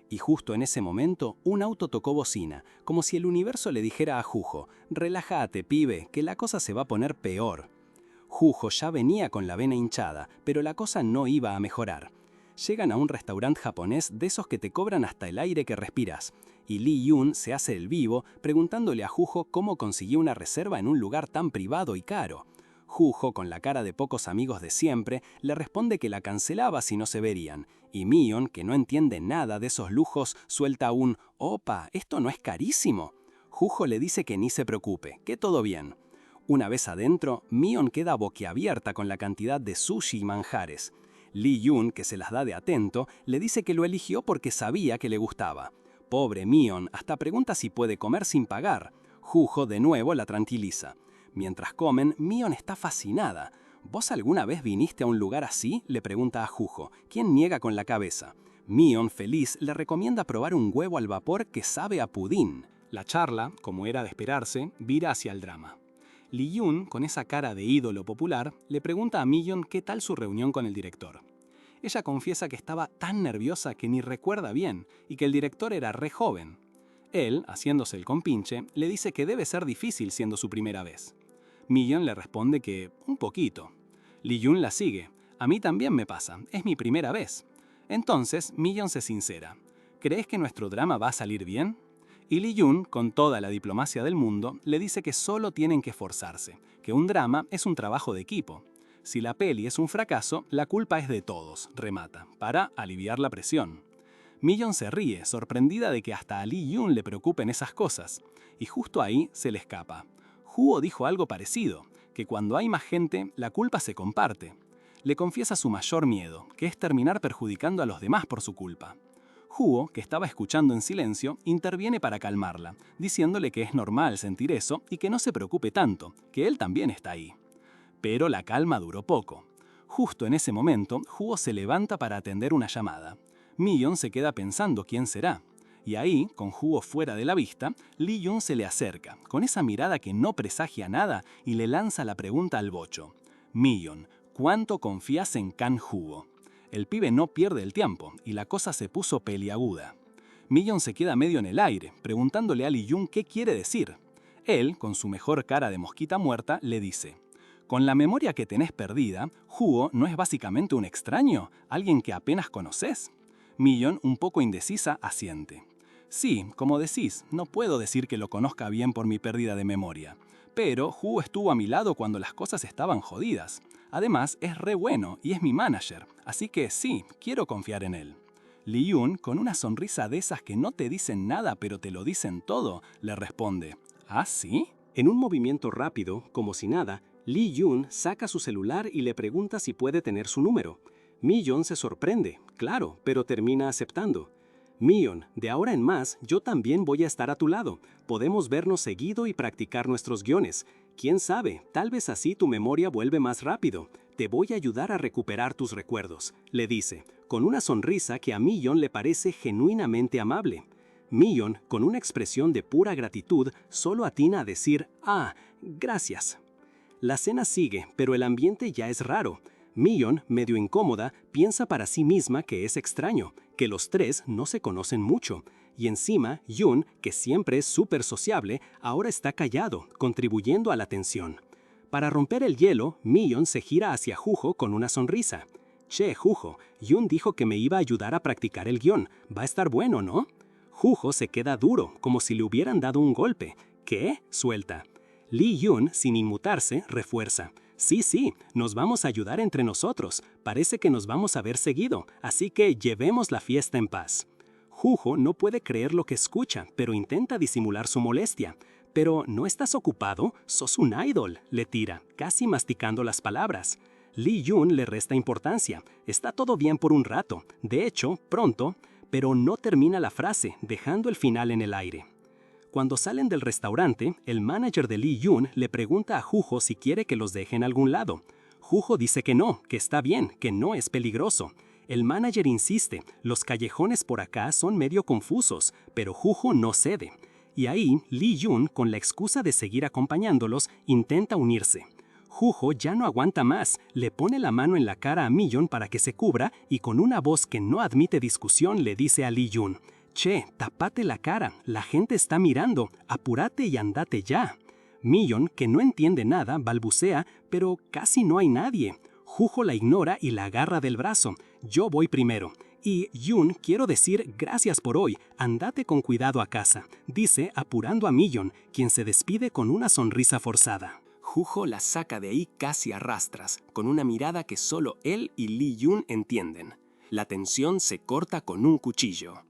S1: Y justo en ese momento, un auto tocó bocina, como si el universo le dijera a Juho: «Relájate, pibe, que la cosa se va a poner peor». Juho ya venía con la vena hinchada, pero la cosa no iba a mejorar. Llegan a un restaurante japonés de esos que te cobran hasta el aire que respiras, y Lee Yun se hace el vivo preguntándole a Juho cómo consiguió una reserva en un lugar tan privado y caro. Juho, con la cara de pocos amigos de siempre, le responde que la cancelaba si no se verían, y Mion, que no entiende nada de esos lujos, suelta un «Opa, ¿esto no es carísimo?». Juho le dice que ni se preocupe, que todo bien. Una vez adentro, Mion queda boquiabierta con la cantidad de sushi y manjares. Lee Yun, que se las da de atento, le dice que lo eligió porque sabía que le gustaba. Pobre Mion, hasta pregunta si puede comer sin pagar. Juho de nuevo la tranquiliza. Mientras comen, Mion está fascinada. ¿Vos alguna vez viniste a un lugar así?, le pregunta a Juho, quien niega con la cabeza. Mion, feliz, le recomienda probar un huevo al vapor que sabe a pudín.
S3: La charla, como era de esperarse, vira hacia el drama. Lee Yun, con esa cara de ídolo popular, le pregunta a Mion qué tal su reunión con el director. Ella confiesa que estaba tan nerviosa que ni recuerda bien y que el director era re joven. Él, haciéndose el compinche, le dice que debe ser difícil siendo su primera vez. Mion le responde que un poquito. Lee Yun la sigue. A mí también me pasa, es mi primera vez. Entonces, Mion se sincera. ¿Crees que nuestro drama va a salir bien? Y Lee Yun, con toda la diplomacia del mundo, le dice que solo tienen que esforzarse, que un drama es un trabajo de equipo. Si la peli es un fracaso, la culpa es de todos, remata, para aliviar la presión. Mion se ríe, sorprendida de que hasta a Lee Yun le preocupen esas cosas, y justo ahí se le escapa. Juho dijo algo parecido, que cuando hay más gente, la culpa se comparte. Le confiesa su mayor miedo, que es terminar perjudicando a los demás por su culpa. Juho, que estaba escuchando en silencio, interviene para calmarla, diciéndole que es normal sentir eso y que no se preocupe tanto, que él también está ahí. Pero la calma duró poco. Justo en ese momento, Juho se levanta para atender una llamada. Mion se queda pensando quién será. Y ahí, con Juho fuera de la vista, Lee Yun se le acerca, con esa mirada que no presagia nada, y le lanza la pregunta al bocho. Mion, ¿cuánto confías en Kang Juho? El pibe no pierde el tiempo, y la cosa se puso peliaguda. Mion se queda medio en el aire, preguntándole a Lee Yun qué quiere decir. Él, con su mejor cara de mosquita muerta, le dice: «Con la memoria que tenés perdida, Juho no es básicamente un extraño, alguien que apenas conoces». Mion, un poco indecisa, asiente. «Sí, como decís, no puedo decir que lo conozca bien por mi pérdida de memoria. Pero Juho estuvo a mi lado cuando las cosas estaban jodidas. Además, es re bueno y es mi manager, así que sí, quiero confiar en él». Lee Yun, con una sonrisa de esas que no te dicen nada pero te lo dicen todo, le responde: «¿Ah, sí?».
S1: En un movimiento rápido, como si nada, Lee Jun saca su celular y le pregunta si puede tener su número. Mi-yeon se sorprende, claro, pero termina aceptando. Mi-yeon, de ahora en más, yo también voy a estar a tu lado. Podemos vernos seguido y practicar nuestros guiones. Quién sabe, tal vez así tu memoria vuelve más rápido. Te voy a ayudar a recuperar tus recuerdos, le dice, con una sonrisa que a Mi-yeon le parece genuinamente amable. Mi-yeon, con una expresión de pura gratitud, solo atina a decir, «Ah, gracias». La cena sigue, pero el ambiente ya es raro. Mi-yeon, medio incómoda, piensa para sí misma que es extraño, que los tres no se conocen mucho. Y encima, Yoon, que siempre es súper sociable, ahora está callado, contribuyendo a la tensión. Para romper el hielo, Mi-yeon se gira hacia Juho con una sonrisa. «Che, Juho, Yoon dijo que me iba a ayudar a practicar el guión. Va a estar bueno, ¿no?» Juho se queda duro, como si le hubieran dado un golpe. «¿Qué?», suelta. Lee Yoon, sin inmutarse, refuerza. Sí, nos vamos a ayudar entre nosotros. Parece que nos vamos a ver seguido, así que llevemos la fiesta en paz. Juho no puede creer lo que escucha, pero intenta disimular su molestia. «¿Pero no estás ocupado? Sos un idol», le tira, casi masticando las palabras. Lee Yoon le resta importancia. Está todo bien por un rato. De hecho, pronto, pero no termina la frase, dejando el final en el aire. Cuando salen del restaurante, el manager de Lee Yoon le pregunta a Juho si quiere que los deje en algún lado. Juho dice que no, que está bien, que no es peligroso. El manager insiste, los callejones por acá son medio confusos, pero Juho no cede. Y ahí, Lee Yoon, con la excusa de seguir acompañándolos, intenta unirse. Juho ya no aguanta más, le pone la mano en la cara a Mi-yeon para que se cubra y con una voz que no admite discusión le dice a Lee Yoon, «Che, tapate la cara, la gente está mirando, apúrate y andate ya». Mi-yeon, que no entiende nada, balbucea, pero casi no hay nadie. Juho la ignora y la agarra del brazo. «Yo voy primero». Y Yoon, quiero decir gracias por hoy, andate con cuidado a casa, dice apurando a Mi-yeon, quien se despide con una sonrisa forzada.
S2: Juho la saca de ahí casi a rastras, con una mirada que solo él y Lee Yoon entienden. La tensión se corta con un cuchillo.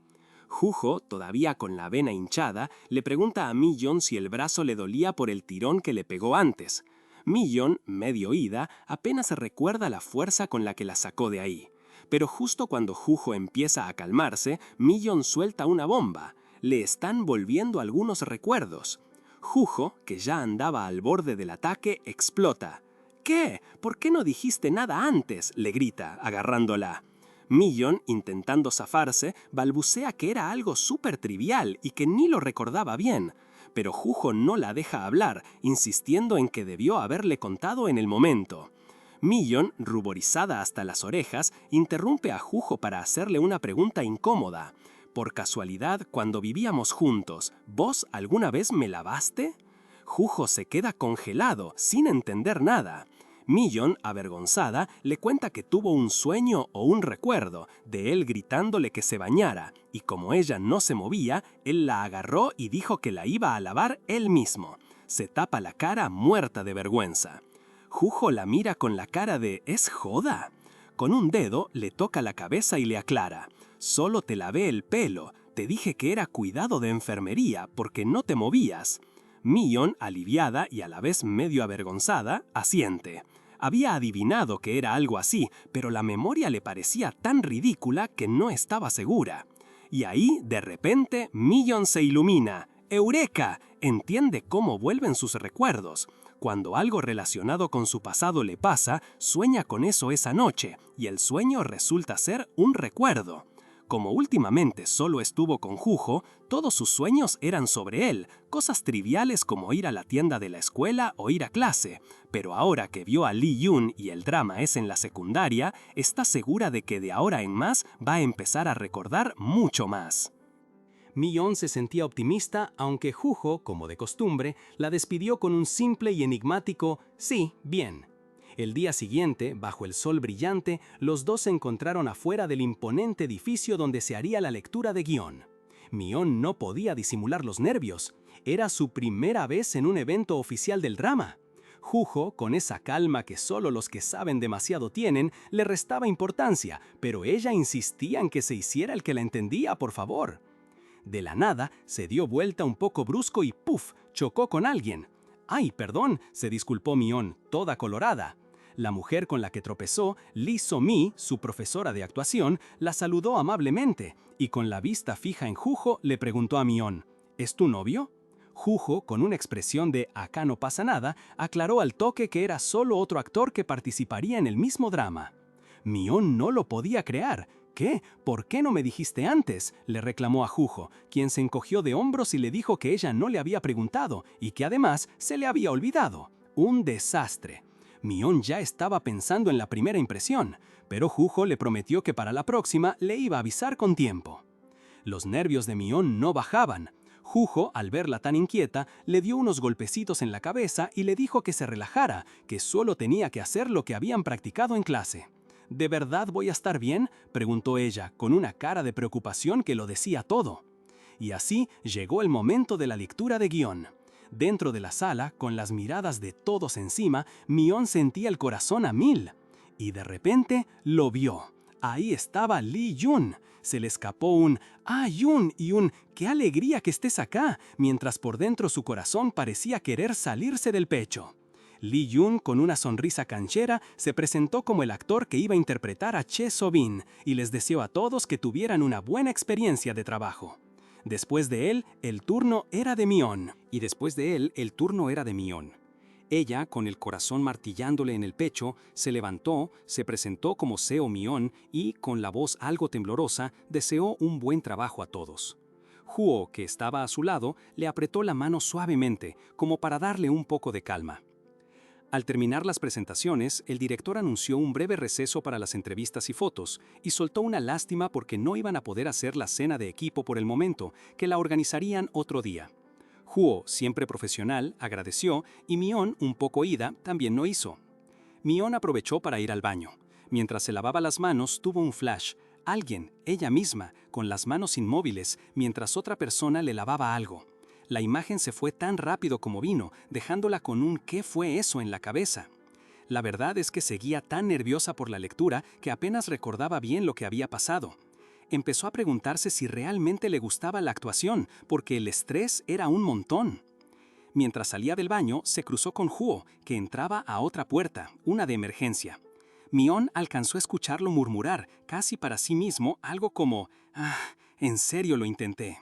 S2: Juho, todavía con la vena hinchada, le pregunta a Mi-yeon si el brazo le dolía por el tirón que le pegó antes. Mi-yeon, medio oída, apenas recuerda la fuerza con la que la sacó de ahí. Pero justo cuando Juho empieza a calmarse, Mi-yeon suelta una bomba. Le están volviendo algunos recuerdos. Juho, que ya andaba al borde del ataque, explota. «¿Qué? ¿Por qué no dijiste nada antes?», le grita, agarrándola. Mi-yeon, intentando zafarse, balbucea que era algo súper trivial y que ni lo recordaba bien. Pero Juho no la deja hablar, insistiendo en que debió haberle contado en el momento. Mi-yeon, ruborizada hasta las orejas, interrumpe a Juho para hacerle una pregunta incómoda. «Por casualidad, cuando vivíamos juntos, ¿vos alguna vez me lavaste?». Juho se queda congelado, sin entender nada. Mi-yeon, avergonzada, le cuenta que tuvo un sueño o un recuerdo de él gritándole que se bañara, y como ella no se movía, él la agarró y dijo que la iba a lavar él mismo. Se tapa la cara muerta de vergüenza. Juho la mira con la cara de «¿Es joda?». Con un dedo le toca la cabeza y le aclara: «Solo te lavé el pelo, te dije que era cuidado de enfermería porque no te movías». Mi-yeon, aliviada y a la vez medio avergonzada, asiente. Había adivinado que era algo así, pero la memoria le parecía tan ridícula que no estaba segura. Y ahí, de repente, Mi-yeon se ilumina. ¡Eureka! Entiende cómo vuelven sus recuerdos. Cuando algo relacionado con su pasado le pasa, sueña con eso esa noche, y el sueño resulta ser un recuerdo. Como últimamente solo estuvo con Juho, todos sus sueños eran sobre él, cosas triviales como ir a la tienda de la escuela o ir a clase. Pero ahora que vio a Lee Yoon y el drama es en la secundaria, está segura de que de ahora en más va a empezar a recordar mucho más.
S1: Mi-yeon se sentía optimista, aunque Juho, como de costumbre, la despidió con un simple y enigmático «sí, bien». El día siguiente, bajo el sol brillante, los dos se encontraron afuera del imponente edificio donde se haría la lectura de guión. Mi-yeon no podía disimular los nervios. Era su primera vez en un evento oficial del drama. Juho, con esa calma que solo los que saben demasiado tienen, le restaba importancia, pero ella insistía en que se hiciera el que la entendía, por favor. De la nada, se dio vuelta un poco brusco y ¡puf!, chocó con alguien.
S2: ¡Ay, perdón!, se disculpó Mion, toda colorada. La mujer con la que tropezó, Lee So-mi, su profesora de actuación, la saludó amablemente y con la vista fija en Juho le preguntó a Mion, ¿es tu novio? Juho, con una expresión de «acá no pasa nada», aclaró al toque que era solo otro actor que participaría en el mismo drama. Mion no lo podía creer. ¿Qué? ¿Por qué no me dijiste antes?, le reclamó a Juho, quien se encogió de hombros y le dijo que ella no le había preguntado y que además se le había olvidado. Un desastre. Mion ya estaba pensando en la primera impresión, pero Juho le prometió que para la próxima le iba a avisar con tiempo. Los nervios de Mion no bajaban. Juho, al verla tan inquieta, le dio unos golpecitos en la cabeza y le dijo que se relajara, que solo tenía que hacer lo que habían practicado en clase. ¿De verdad voy a estar bien?, preguntó ella, con una cara de preocupación que lo decía todo. Y así llegó el momento de la lectura de guión. Dentro de la sala, con las miradas de todos encima, Mion sentía el corazón a 1000. Y de repente lo vio. Ahí estaba Lee Yun. Se le escapó un «¡Ah, Yun!» y un «¡Qué alegría que estés acá!», mientras por dentro su corazón parecía querer salirse del pecho. Lee Yun, con una sonrisa canchera, se presentó como el actor que iba a interpretar a Che So-bin y les deseó a todos que tuvieran una buena experiencia de trabajo. Después de él, el turno era de Mion.
S1: Y después de él, el turno era de Mion. Ella, con el corazón martillándole en el pecho, se levantó, se presentó como Seo Mion y, con la voz algo temblorosa, deseó un buen trabajo a todos. Juho, que estaba a su lado, le apretó la mano suavemente, como para darle un poco de calma. Al terminar las presentaciones, el director anunció un breve receso para las entrevistas y fotos, y soltó una lástima porque no iban a poder hacer la cena de equipo por el momento, que la organizarían otro día. Juho, siempre profesional, agradeció, y Mion, un poco ida, también lo hizo. Mion aprovechó para ir al baño. Mientras se lavaba las manos, tuvo un flash. Alguien, ella misma, con las manos inmóviles, mientras otra persona le lavaba algo. La imagen se fue tan rápido como vino, dejándola con un «¿qué fue eso?» en la cabeza. La verdad es que seguía tan nerviosa por la lectura que apenas recordaba bien lo que había pasado. Empezó a preguntarse si realmente le gustaba la actuación, porque el estrés era un montón. Mientras salía del baño, se cruzó con Juho, que entraba a otra puerta, una de emergencia. Mion alcanzó a escucharlo murmurar, casi para sí mismo, algo como «Ah, en serio lo intenté».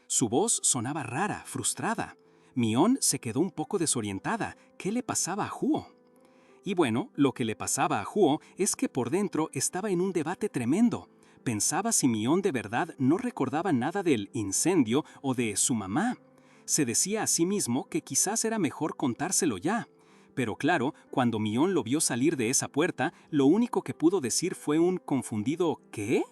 S1: Su voz sonaba rara, frustrada. Mion se quedó un poco desorientada. ¿Qué le pasaba a Juho? Y bueno, lo que le pasaba a Juho es que por dentro estaba en un debate tremendo. Pensaba si Mion de verdad no recordaba nada del incendio o de su mamá. Se decía a sí mismo que quizás era mejor contárselo ya. Pero claro, cuando Mion lo vio salir de esa puerta, lo único que pudo decir fue un confundido «¿qué?».